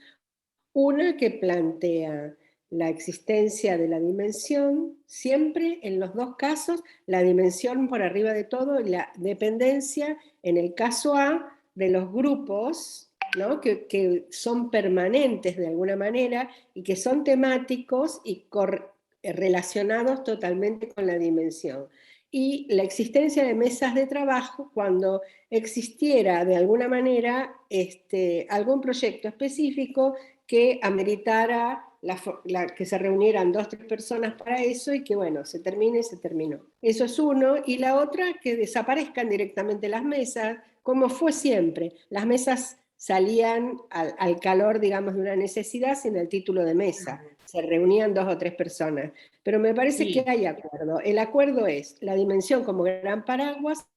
Una que plantea la existencia de la dimensión, siempre en los 2 casos, la dimensión por arriba de todo y la dependencia, en el caso A, de los grupos, ¿no? que son permanentes de alguna manera y que son temáticos y relacionados totalmente con la dimensión. Y la existencia de mesas de trabajo cuando existiera de alguna manera algún proyecto específico que ameritara que se reunieran 2 o 3 personas para eso y que bueno, se termine y se terminó. Eso es uno, y la otra, que desaparezcan directamente las mesas, como fue siempre. Las mesas salían al calor, digamos, de una necesidad sin el título de mesa. Se reunían 2 o 3 personas. Pero me parece que hay acuerdo. El acuerdo es la dimensión como gran paraguas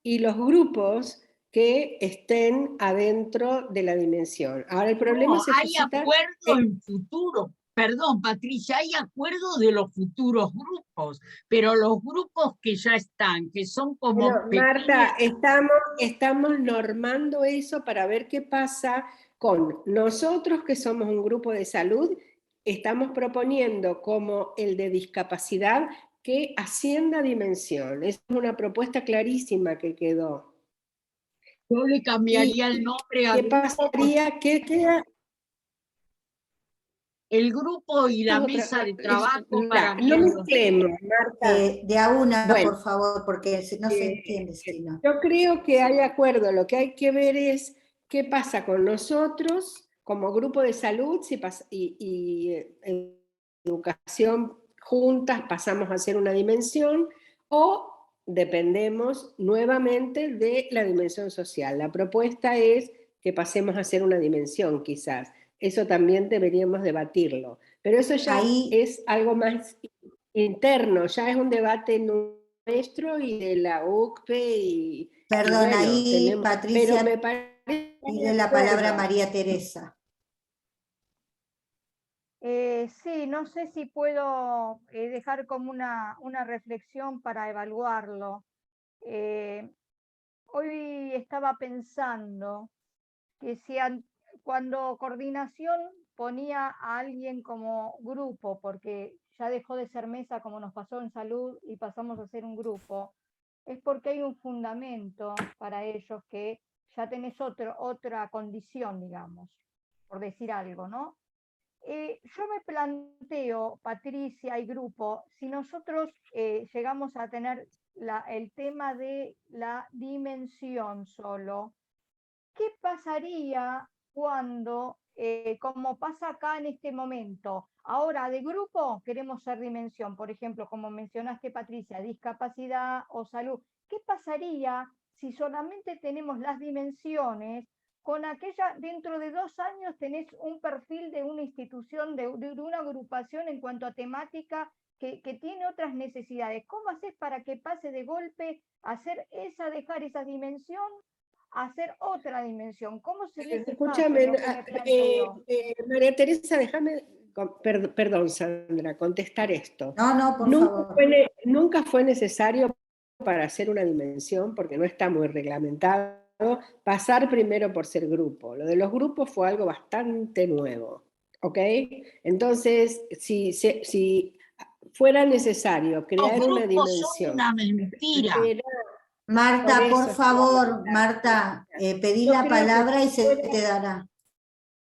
y los grupos que estén adentro de la dimensión. Ahora el problema No, se hay suscita... acuerdo en futuro, perdón Patricia, hay acuerdo de los futuros grupos, pero los grupos que ya están, que son como... Bueno, Marta, estamos normando eso para ver qué pasa con nosotros que somos un grupo de salud, estamos proponiendo como el de discapacidad que ascienda dimensión. Es una propuesta clarísima que quedó. Yo le cambiaría el nombre a ¿qué grupo? pasaría? ¿Qué queda? El grupo y la mesa de trabajo para No mezclemos, Marta. De a una, Bueno, por favor, porque no se entiende si no. yo creo que hay acuerdo. Lo que hay que ver es qué pasa con nosotros como grupo de salud y educación juntas pasamos a ser una dimensión o dependemos nuevamente de la dimensión social. La propuesta es que pasemos a ser una dimensión, quizás. Eso también deberíamos debatirlo. Pero eso ya es algo más interno, ya es un debate nuestro y de la UCPE. Perdón, bueno, ahí Patricia pero me parece pide la palabra María Teresa. Sí, no sé si puedo dejar como una reflexión para evaluarlo. Hoy estaba pensando que cuando coordinación ponía a alguien como grupo, porque ya dejó de ser mesa como nos pasó en salud y pasamos a ser un grupo, es porque hay un fundamento para ellos que ya tenés otra condición, digamos, por decir algo, ¿no? Yo me planteo, Patricia y grupo, si nosotros llegamos a tener el tema de la dimensión solo, ¿qué pasaría cuando, como pasa acá en este momento, ahora de grupo queremos ser dimensión, por ejemplo, como mencionaste Patricia, discapacidad o salud, ¿qué pasaría si solamente tenemos las dimensiones? Con aquella, dentro de 2 años tenés un perfil de una institución, de una agrupación en cuanto a temática que tiene otras necesidades. ¿Cómo haces para que pase de golpe a dejar esa dimensión a hacer otra dimensión? ¿Cómo sería ese Escúchame, paso? Lo que me planteo. María Teresa, déjame, perdón Sandra, contestar esto. No, por favor. Nunca fue necesario para hacer una dimensión, porque no está muy reglamentado, pasar primero por ser grupo. Lo de los grupos fue algo bastante nuevo, ¿ok? Entonces, si fuera necesario crear una dimensión... Son una mentira. Marta, por favor, Marta, pedí la palabra y se te dará.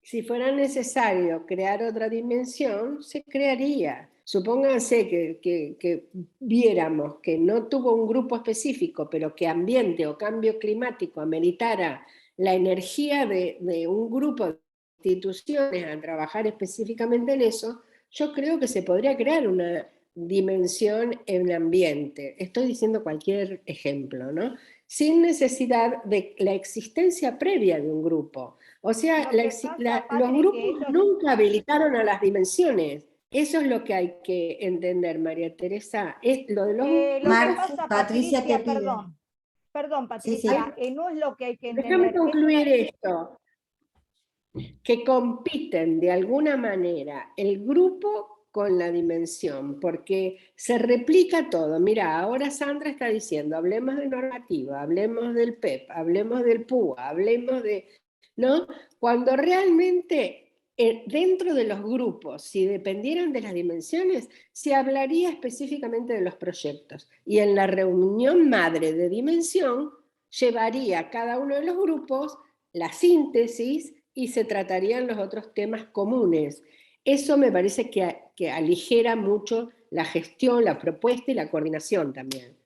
Si fuera necesario crear otra dimensión, se crearía. Supónganse que viéramos que no tuvo un grupo específico, pero que ambiente o cambio climático ameritara la energía de un grupo de instituciones a trabajar específicamente en eso, yo creo que se podría crear una dimensión en ambiente. Estoy diciendo cualquier ejemplo, ¿no? Sin necesidad de la existencia previa de un grupo. O sea, los grupos nunca habilitaron a las dimensiones. Eso es lo que hay que entender, María Teresa. Es lo de los Patricia te pide. Perdón, Patricia, sí. No es lo que hay que entender. Déjame concluir esto. Que compiten de alguna manera el grupo con la dimensión, porque se replica todo. Mira, ahora Sandra está diciendo, hablemos de normativa, hablemos del PEP, hablemos del PUA, hablemos de... ¿no? Cuando realmente dentro de los grupos, si dependieran de las dimensiones, se hablaría específicamente de los proyectos. Y en la reunión madre de dimensión, llevaría cada uno de los grupos la síntesis y se tratarían los otros temas comunes. Eso me parece que aligera mucho la gestión, la propuesta y la coordinación también.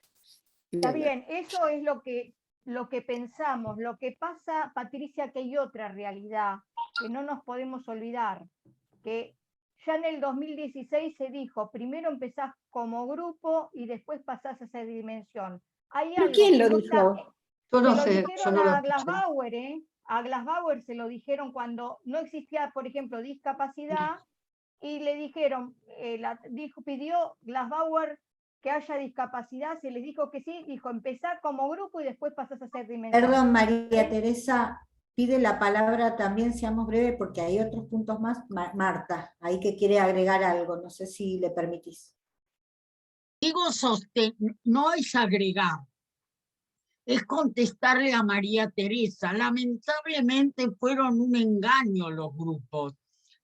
Está bien, eso es lo que pensamos. Lo que pasa, Patricia, que hay otra realidad que no nos podemos olvidar, que ya en el 2016 se dijo, primero empezás como grupo y después pasás a esa dimensión. ¿Pero quién lo dijo? Yo no sé. Dijeron a Glassbauer, a Glassbauer se lo dijeron cuando no existía, por ejemplo, discapacidad, y le dijeron, pidió Glassbauer que haya discapacidad, se les dijo que sí, dijo empezar como grupo y después pasás a ser dimensión. Perdón, María Teresa, pide la palabra también, seamos breves, porque hay otros puntos más. Marta, ahí que quiere agregar algo, no sé si le permitís. No es agregar, es contestarle a María Teresa. Lamentablemente fueron un engaño los grupos,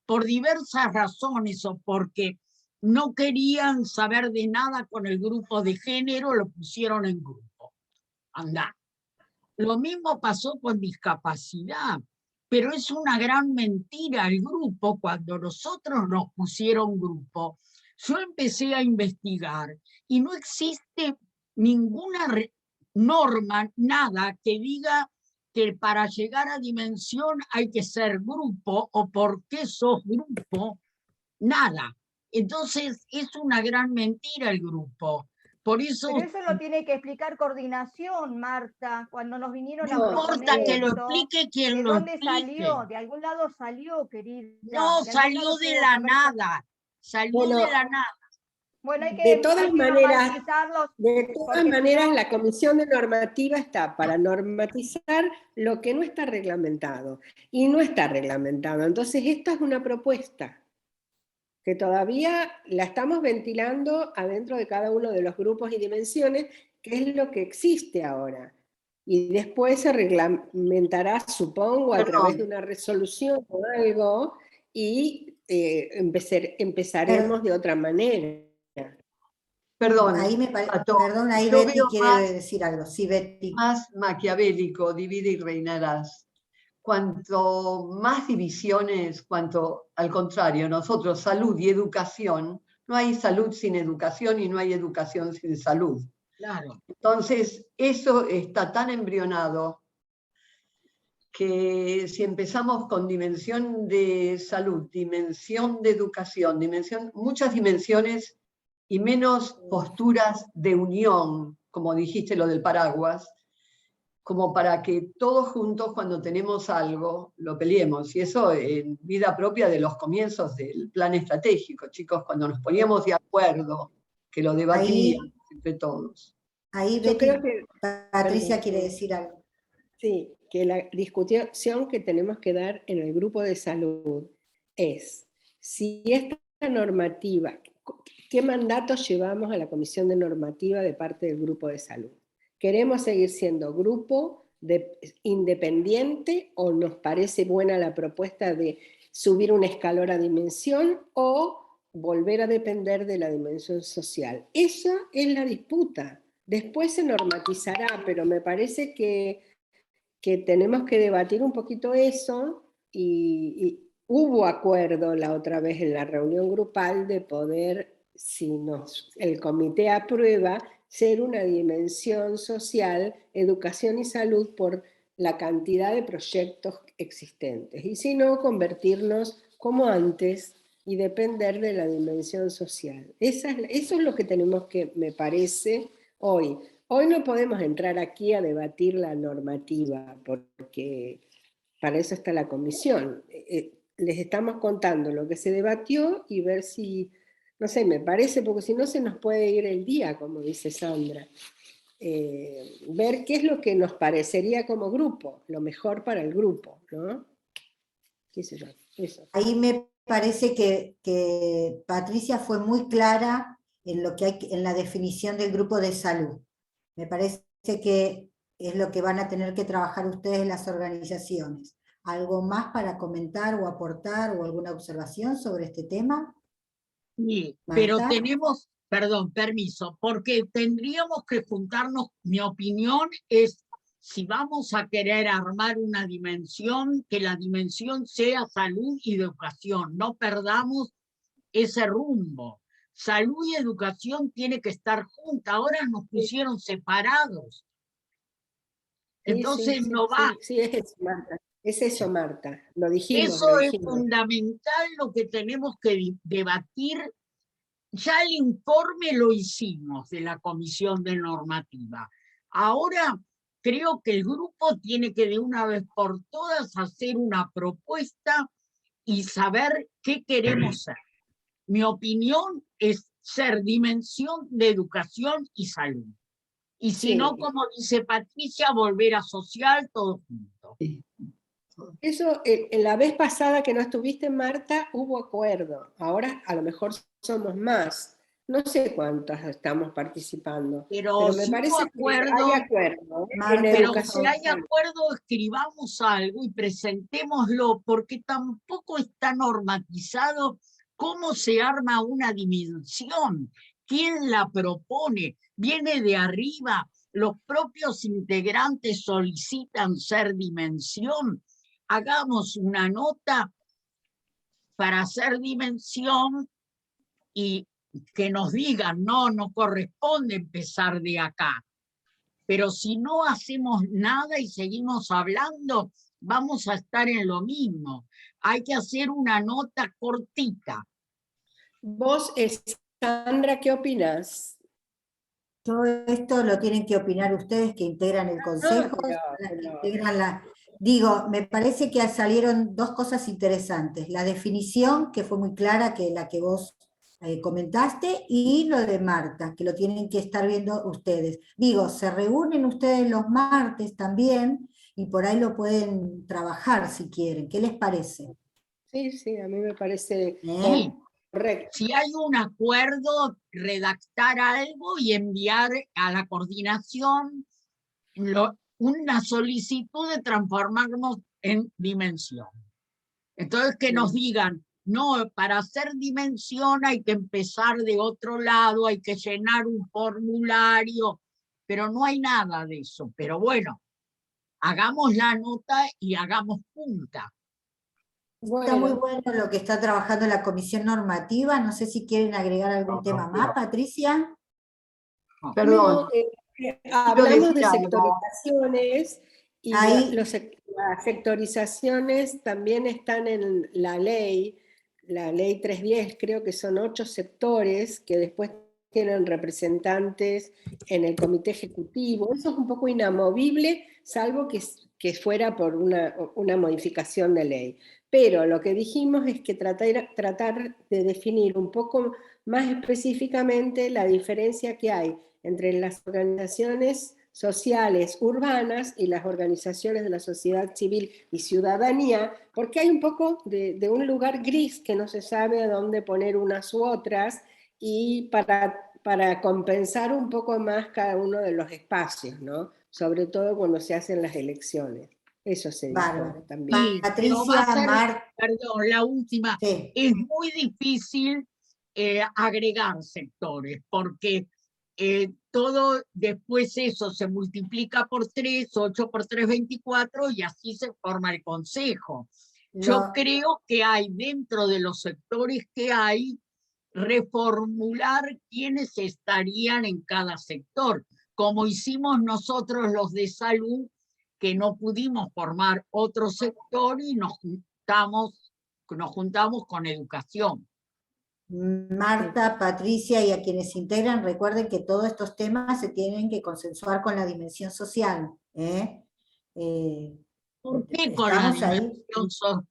por diversas razones, o porque no querían saber de nada con el grupo de género, lo pusieron en grupo. Andá. Lo mismo pasó con discapacidad, pero es una gran mentira el grupo. Cuando nosotros nos pusieron grupo, yo empecé a investigar y no existe ninguna norma, nada que diga que para llegar a dimensión hay que ser grupo o por qué sos grupo, nada. Entonces es una gran mentira el grupo. Por eso... Pero eso lo tiene que explicar coordinación, Marta, cuando nos vinieron a proponer. No importa que lo explique quien lo explique. ¿De dónde salió? De algún lado salió, querida. No, salió de la nada. Salió de la nada. Bueno, hay que, de todas maneras, la Comisión de Normativa está para normatizar lo que no está reglamentado. Y no está reglamentado. Entonces, esta es una propuesta que todavía la estamos ventilando adentro de cada uno de los grupos y dimensiones, que es lo que existe ahora. Y después se reglamentará, supongo, a través de una resolución o algo, y empezaremos de otra manera. Perdón, Ahí perdón, ahí yo Betty veo quiere decir algo. Sí, Betty. más maquiavélico, divide y reinarás. Cuanto más divisiones, cuanto al contrario, nosotros salud y educación, no hay salud sin educación y no hay educación sin salud. Claro. Entonces, eso está tan embrionado que si empezamos con dimensión de salud, dimensión de educación, muchas dimensiones y menos posturas de unión, como dijiste lo del paraguas, como para que todos juntos cuando tenemos algo lo peleemos. Y eso en vida propia de los comienzos del plan estratégico, chicos, cuando nos poníamos de acuerdo, que lo debatíamos entre todos. Ahí Yo Betty, creo que, Patricia quiere decir algo. Sí, que la discusión que tenemos que dar en el grupo de salud es si esta normativa, ¿qué mandatos llevamos a la Comisión de Normativa de parte del grupo de salud? ¿Queremos seguir siendo grupo independiente o nos parece buena la propuesta de subir un escalón a dimensión o volver a depender de la dimensión social? Esa es la disputa. Después se normatizará, pero me parece que tenemos que debatir un poquito eso y hubo acuerdo la otra vez en la reunión grupal de poder, si el comité aprueba, ser una dimensión social, educación y salud por la cantidad de proyectos existentes. Y si no, convertirnos como antes y depender de la dimensión social. Eso es lo que tenemos que, me parece, hoy. Hoy no podemos entrar aquí a debatir la normativa, porque para eso está la comisión. Les estamos contando lo que se debatió y ver si, no sé, me parece, porque si no se nos puede ir el día, como dice Sandra. Ver qué es lo que nos parecería como grupo, lo mejor para el grupo, ¿no? ¿Qué sé yo? Eso. Ahí me parece que Patricia fue muy clara en lo que hay en la definición del grupo de salud. Me parece que es lo que van a tener que trabajar ustedes en las organizaciones. ¿Algo más para comentar o aportar o alguna observación sobre este tema? Sí, ¿Marta? pero tenemos, perdón, permiso, porque tendríamos que juntarnos, mi opinión es, si vamos a querer armar una dimensión, que la dimensión sea salud y educación, no perdamos ese rumbo. Salud y educación tiene que estar juntas, ahora nos pusieron separados. Entonces no va. Sí, es eso, Marta. Es eso, Marta. Lo dijimos. Eso es fundamental, lo que tenemos que debatir. Ya el informe lo hicimos de la Comisión de Normativa. Ahora creo que el grupo tiene que de una vez por todas hacer una propuesta y saber qué queremos ser. Mi opinión es ser dimensión de educación y salud. Y si no, como dice Patricia, volver a social, todo junto. Eso, en la vez pasada que no estuviste, Marta, hubo acuerdo. Ahora a lo mejor somos más. No sé cuántas estamos participando. Pero me si parece acuerdo, que hay acuerdo. Pero si hay acuerdo, escribamos algo y presentémoslo, porque tampoco está normatizado cómo se arma una dimensión. ¿Quién la propone? ¿Viene de arriba? ¿Los propios integrantes solicitan ser dimensión? Hagamos una nota para hacer dimensión y que nos digan, no corresponde empezar de acá. Pero si no hacemos nada y seguimos hablando, vamos a estar en lo mismo. Hay que hacer una nota cortita. Vos, Sandra, ¿qué opinás? Todo esto lo tienen que opinar ustedes que integran el consejo. Digo, me parece que salieron dos cosas interesantes. La definición, que fue muy clara, que la que vos comentaste, y lo de Marta, que lo tienen que estar viendo ustedes. Digo, se reúnen ustedes los martes también, y por ahí lo pueden trabajar si quieren. ¿Qué les parece? Sí, a mí me parece correcto. Si hay un acuerdo, redactar algo y enviar a la coordinación una solicitud de transformarnos en dimensión. Entonces que nos digan, no, para hacer dimensión hay que empezar de otro lado, hay que llenar un formulario, pero no hay nada de eso. Pero bueno, hagamos la nota y hagamos punta. Está muy bueno lo que está trabajando la comisión normativa. No sé si quieren agregar algún tema más, Patricia. Perdón. Hablamos de decir algo. sectorizaciones y Ahí. las sectorizaciones también están en la ley 310, creo que son 8 sectores que después tienen representantes en el comité ejecutivo. Eso es un poco inamovible, salvo que fuera por una modificación de ley. Pero lo que dijimos es que tratar de definir un poco más específicamente la diferencia que hay entre las organizaciones sociales urbanas y las organizaciones de la sociedad civil y ciudadanía, porque hay un poco de un lugar gris que no se sabe a dónde poner unas u otras, y para compensar un poco más cada uno de los espacios, ¿no? Sobre todo cuando se hacen las elecciones. Eso se dijo también. Sí, Patricia, perdón, la última. Sí. Es muy difícil agregar sectores, porque todo después eso se multiplica por 3, 8 por 3, 24, y así se forma el consejo. Yo creo que hay dentro de los sectores que hay, reformular quiénes estarían en cada sector, como hicimos nosotros los de salud, que no pudimos formar otro sector y nos juntamos con educación. Marta, Patricia y a quienes integran, recuerden que todos estos temas se tienen que consensuar con la dimensión social. ¿Por qué con la dimensión social?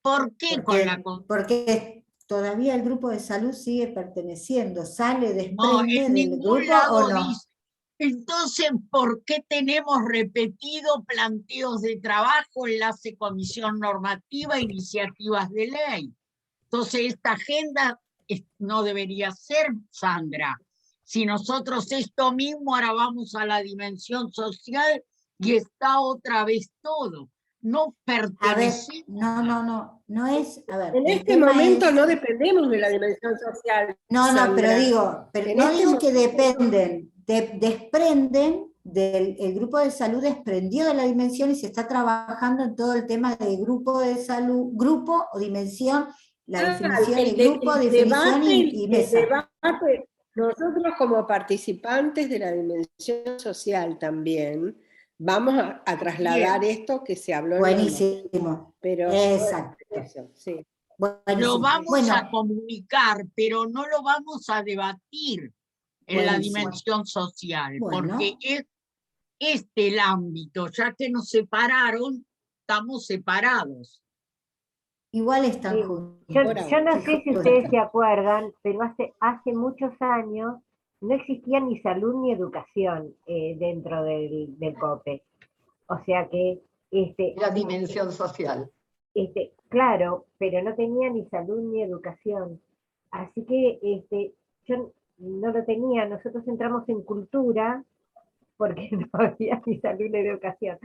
¿Por qué con la... Porque todavía el grupo de salud sigue perteneciendo, sale, desprende no, en del ningún grupo lado o no. dice. Entonces, ¿por qué tenemos repetido planteos de trabajo, enlace comisión normativa, iniciativas de ley? Entonces, esta agenda no debería ser, Sandra. Si nosotros esto mismo ahora vamos a la dimensión social y está otra vez todo. No pertenece. No es, a ver. En este momento no dependemos de la dimensión social. No, Sandra. pero digo que dependen, desprenden el grupo de salud, desprendió de la dimensión y se está trabajando en todo el tema de grupo de salud, grupo o dimensión, la definición de grupo, definición y mesa. El debate, nosotros como participantes de la dimensión social también, vamos a trasladar esto que se habló. Buenísimo. Pero exacto. Eso, sí. Lo vamos a comunicar, pero no lo vamos a debatir en la dimensión social, porque es el ámbito, ya que nos separaron, estamos separados. Igual están juntos. Yo no sé si ustedes se acuerdan, pero hace muchos años no existía ni salud ni educación dentro del COPE. O sea que... la dimensión social. Claro, pero no tenía ni salud ni educación. Así que yo no lo tenía. Nosotros entramos en cultura porque no había ni salud ni educación.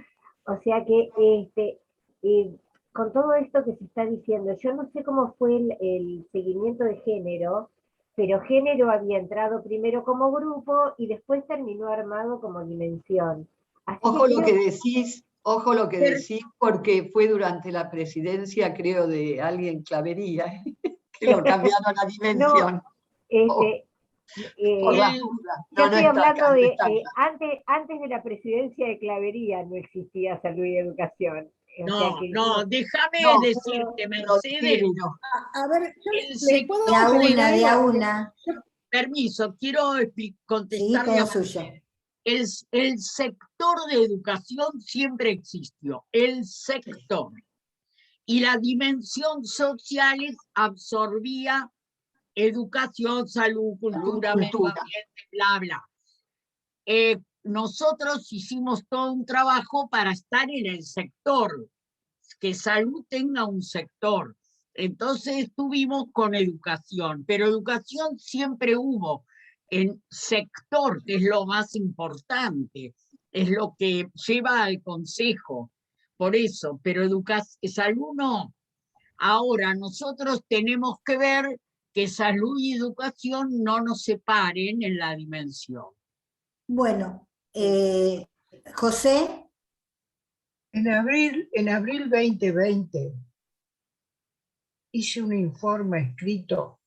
O sea que con todo esto que se está diciendo, yo no sé cómo fue el seguimiento de género, pero género había entrado primero como grupo y después terminó armado como dimensión. Así Ojo lo que decís, porque fue durante la presidencia, creo, de alguien Clavería, que lo cambiaron a dimensión. Yo estoy hablando de antes de la presidencia de Clavería no existía salud y educación. Déjame decirte, Mercedes. A ver, ¿le puedo Permiso, quiero contestarle. El sector de educación siempre existió, el sector. Y la dimensión social absorbía educación, salud, cultura, medio ambiente, bla, bla. Nosotros hicimos todo un trabajo para estar en el sector, que salud tenga un sector. Entonces estuvimos con educación, pero educación siempre hubo en sector, que es lo más importante, es lo que lleva al consejo, por eso, pero salud no. Ahora, nosotros tenemos que ver que salud y educación no nos separen en la dimensión. Bueno, José. En abril 2020 hice un informe escrito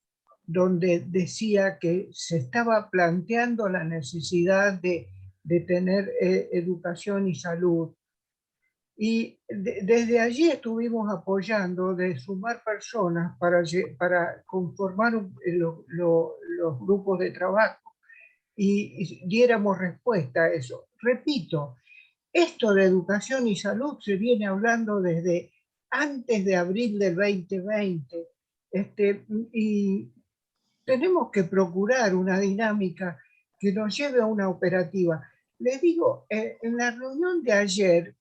donde decía que se estaba planteando la necesidad de tener educación y salud. Y desde allí estuvimos apoyando de sumar personas para conformar los grupos de trabajo y diéramos respuesta a eso. Repito, esto de educación y salud se viene hablando desde antes de abril del 2020, y tenemos que procurar una dinámica que nos lleve a una operativa. Les digo, en la reunión de ayer,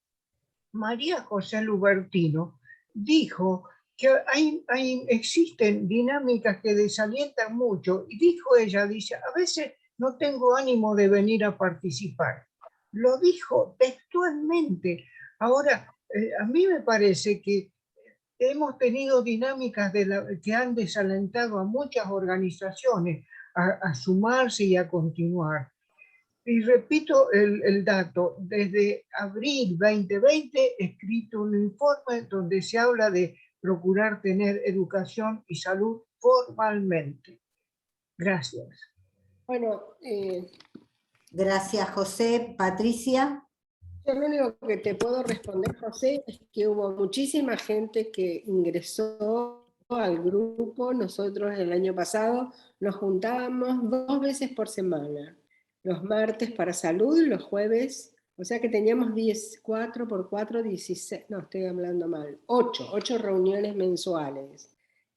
María José Lubertino dijo que existen dinámicas que desalientan mucho, y dijo ella, dice, a veces no tengo ánimo de venir a participar. Lo dijo textualmente. Ahora, a mí me parece que hemos tenido dinámicas que han desalentado a muchas organizaciones a sumarse y a continuar. Y repito el dato, desde abril 2020 he escrito un informe donde se habla de procurar tener educación y salud formalmente. Gracias. Bueno, gracias, José. Patricia. Yo lo único que te puedo responder, José, es que hubo muchísima gente que ingresó al grupo. Nosotros el año pasado nos juntábamos 2 veces por semana. Los martes para salud y los jueves, o sea que teníamos 4 por 4, 16, no, estoy hablando mal, 8 reuniones mensuales.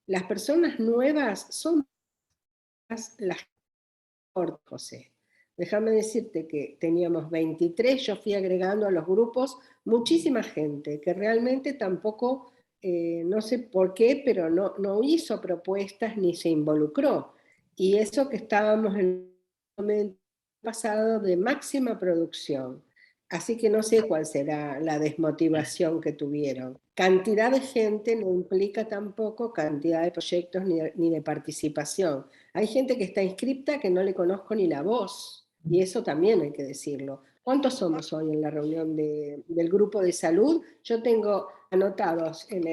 Las personas nuevas son las por José. Déjame decirte que teníamos 23, yo fui agregando a los grupos muchísima gente que realmente tampoco, no sé por qué, pero no hizo propuestas ni se involucró. Y eso que estábamos en un momento pasado de máxima producción. Así que no sé cuál será la desmotivación que tuvieron. Cantidad de gente no implica tampoco cantidad de proyectos ni de participación. Hay gente que está inscripta que no le conozco ni la voz, y eso también hay que decirlo. ¿Cuántos somos hoy en la reunión del grupo de salud? Yo tengo anotados en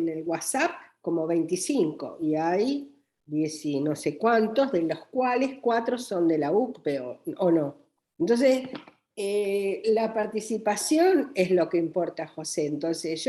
el WhatsApp como 25, y hay 10 y no sé cuántos, de los cuales 4 son de la UCPE o no. Entonces, la participación es lo que importa, José. Entonces,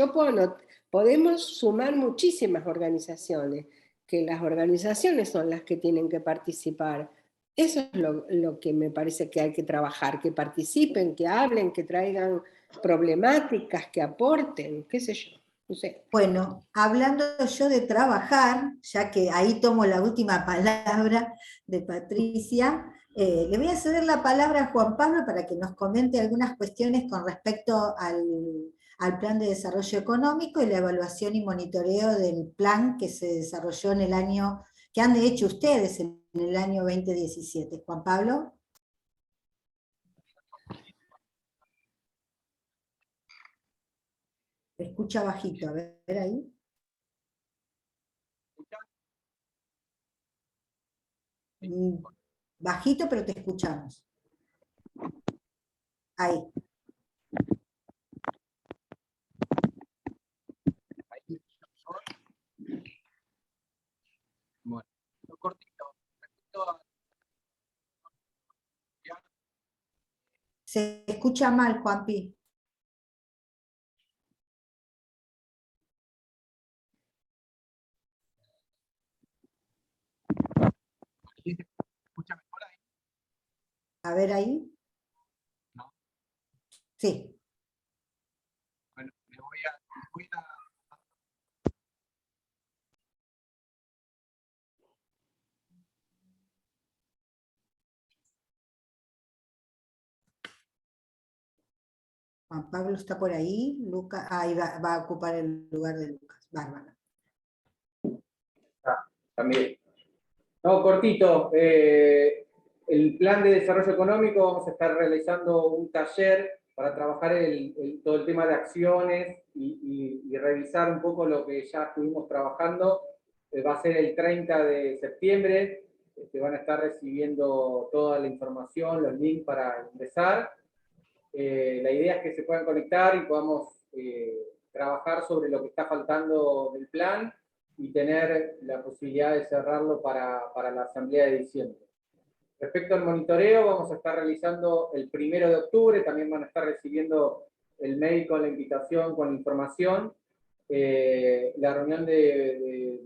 podemos sumar muchísimas organizaciones, que las organizaciones son las que tienen que participar. Eso es lo que me parece que hay que trabajar, que participen, que hablen, que traigan problemáticas, que aporten, qué sé yo. No sé. Bueno, hablando yo de trabajar, ya que ahí tomo la última palabra de Patricia, le voy a ceder la palabra a Juan Pablo para que nos comente algunas cuestiones con respecto al plan de desarrollo económico y la evaluación y monitoreo del plan que se desarrolló en el año, que han hecho ustedes en el año 2017. Juan Pablo. Escucha bajito, a ver ahí. Bajito, pero te escuchamos. Ahí. Bueno, cortito. Se escucha mal, Juanpi. A ver ahí. ¿No? Sí. Bueno, me voy a... Juan Pablo está por ahí. Lucas, ahí va a ocupar el lugar de Lucas. Bárbara. También. No, cortito. El plan de desarrollo económico, vamos a estar realizando un taller para trabajar todo el tema de acciones y revisar un poco lo que ya estuvimos trabajando. Va a ser el 30 de septiembre, van a estar recibiendo toda la información, los links para ingresar. La idea es que se puedan conectar y podamos trabajar sobre lo que está faltando del plan y tener la posibilidad de cerrarlo para la asamblea de diciembre. Respecto al monitoreo, vamos a estar realizando el 1 de octubre, también van a estar recibiendo el mail con la invitación, con la información. La reunión de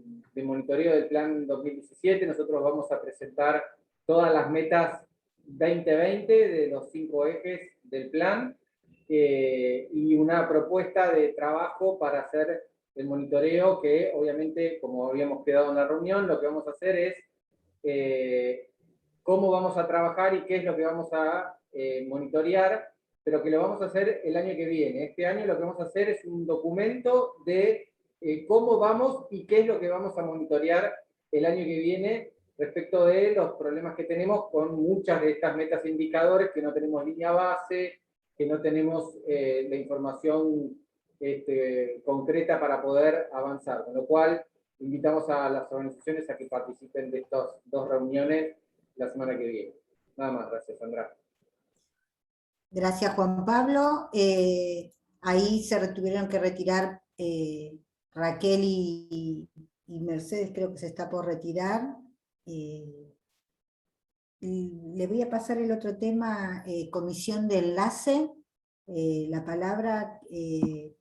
monitoreo del plan 2017, nosotros vamos a presentar todas las metas 2020 de los 5 ejes del plan y una propuesta de trabajo para hacer el monitoreo que obviamente, como habíamos quedado en la reunión, lo que vamos a hacer es cómo vamos a trabajar y qué es lo que vamos a monitorear, pero que lo vamos a hacer el año que viene. Este año lo que vamos a hacer es un documento de cómo vamos y qué es lo que vamos a monitorear el año que viene respecto de los problemas que tenemos con muchas de estas metas e indicadores, que no tenemos línea base, que no tenemos la información concreta para poder avanzar. Con lo cual, invitamos a las organizaciones a que participen de estas 2 reuniones la semana que viene. Nada más, gracias, Sandra. Gracias, Juan Pablo. Ahí se tuvieron que retirar Raquel y Mercedes, creo que se está por retirar. Le voy a pasar el otro tema, comisión de enlace, la palabra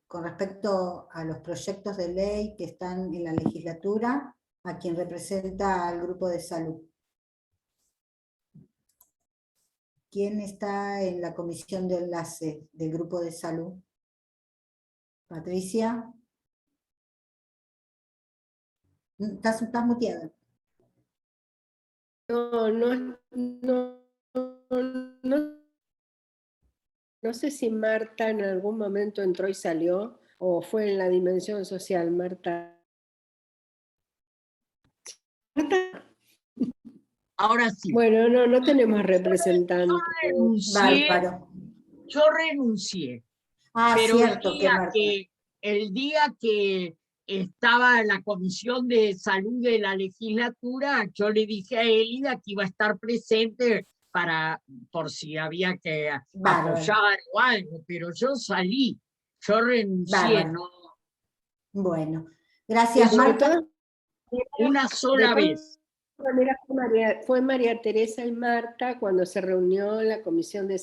con respecto a los proyectos de ley que están en la legislatura, a quien representa al grupo de salud. ¿Quién está en la comisión de enlace del grupo de salud? Patricia. Estás muteada. No sé si Marta en algún momento entró y salió, o fue en la dimensión social, Marta. Ahora sí. Bueno, no tenemos representante. Yo renuncié. Ah, pero cierto, el día que estaba en la Comisión de Salud de la legislatura, yo le dije a Elida que iba a estar presente por si había que apoyar o algo, pero yo salí, yo renuncié, ¿no? Bueno, gracias, Marta. Una sola vez. Fue María Teresa y Marta cuando se reunió la Comisión de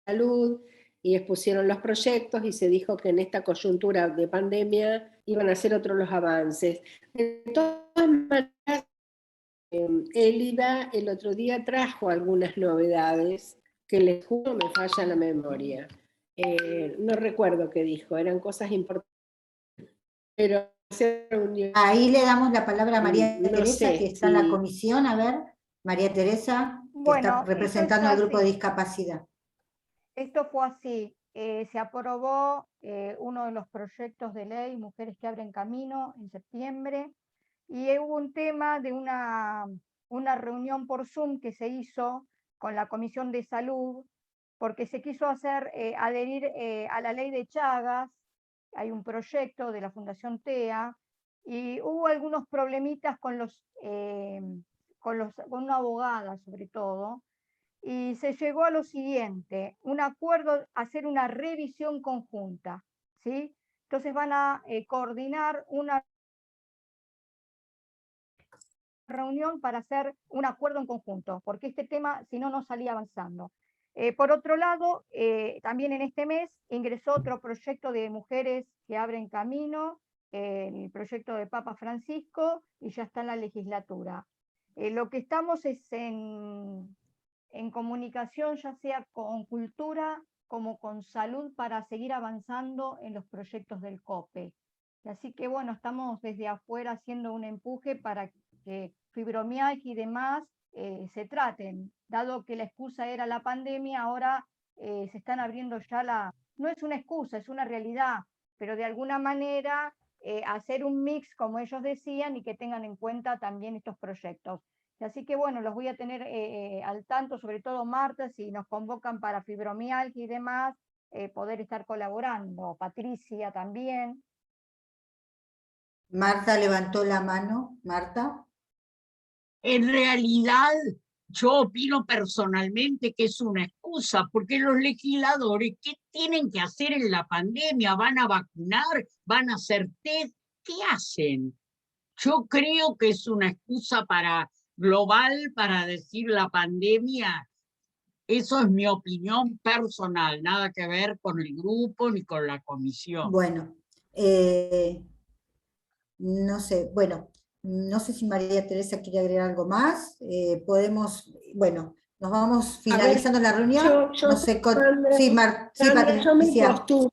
Salud y expusieron los proyectos y se dijo que en esta coyuntura de pandemia iban a hacer otros los avances. De todas maneras, Elida el otro día trajo algunas novedades que les juro me falla la memoria. No recuerdo qué dijo, eran cosas importantes. Pero ahí le damos la palabra a María Teresa, que está en la comisión. A ver, María Teresa, que está representando al grupo de discapacidad. Esto fue así. Se aprobó uno de los proyectos de ley, Mujeres que abren camino, en septiembre, y hubo un tema de una reunión por Zoom que se hizo con la Comisión de Salud, porque se quiso adherir a la ley de Chagas. Hay un proyecto de la Fundación TEA, y hubo algunos problemitas con una abogada sobre todo, y se llegó a lo siguiente, un acuerdo, hacer una revisión conjunta, ¿sí? Entonces van a coordinar una reunión para hacer un acuerdo en conjunto, porque este tema, si no, no salía avanzando. Por otro lado, también en este mes ingresó otro proyecto de Mujeres que abren camino, el proyecto de Papa Francisco, y ya está en la legislatura. Lo que estamos es en comunicación, ya sea con cultura como con salud, para seguir avanzando en los proyectos del COPE. Así que bueno, estamos desde afuera haciendo un empuje para que fibromialgia y demás se traten. Dado que la excusa era la pandemia, ahora se están abriendo ya no es una excusa, es una realidad, pero de alguna manera hacer un mix, como ellos decían, y que tengan en cuenta también estos proyectos. Así que bueno, los voy a tener al tanto, sobre todo Marta, si nos convocan para fibromialgia y demás, poder estar colaborando. Patricia también. Marta levantó la mano. Marta. En realidad, yo opino personalmente que es una excusa, porque los legisladores, ¿qué tienen que hacer en la pandemia? ¿Van a vacunar? ¿Van a hacer test? ¿Qué hacen? Yo creo que es una excusa global para decir la pandemia. Eso es mi opinión personal, nada que ver con el grupo ni con la comisión. Bueno, no sé, bueno, no sé si María Teresa quiere agregar algo más. Podemos, bueno, nos vamos finalizando la reunión. No sé, sí, Patricia. Yo me postulo.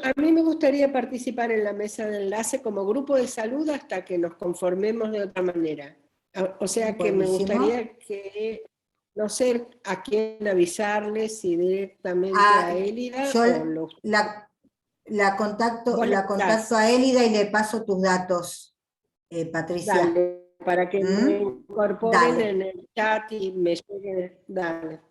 A mí me gustaría participar en la mesa de enlace como grupo de salud hasta que nos conformemos de otra manera. O sea que me gustaría que, no sé a quién avisarles, si directamente a Élida yo la contacto a Élida y le paso tus datos, Patricia. Dale, para que me incorporen en el chat y me lleguen. Dale.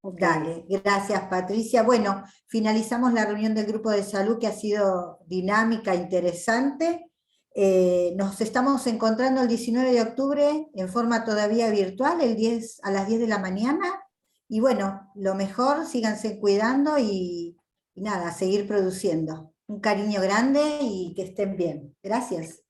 Okay. Dale, gracias Patricia. Bueno, finalizamos la reunión del grupo de salud que ha sido dinámica, interesante. Nos estamos encontrando el 19 de octubre en forma todavía virtual, a las 10 de la mañana. Y bueno, lo mejor, síganse cuidando y nada, seguir produciendo. Un cariño grande y que estén bien. Gracias.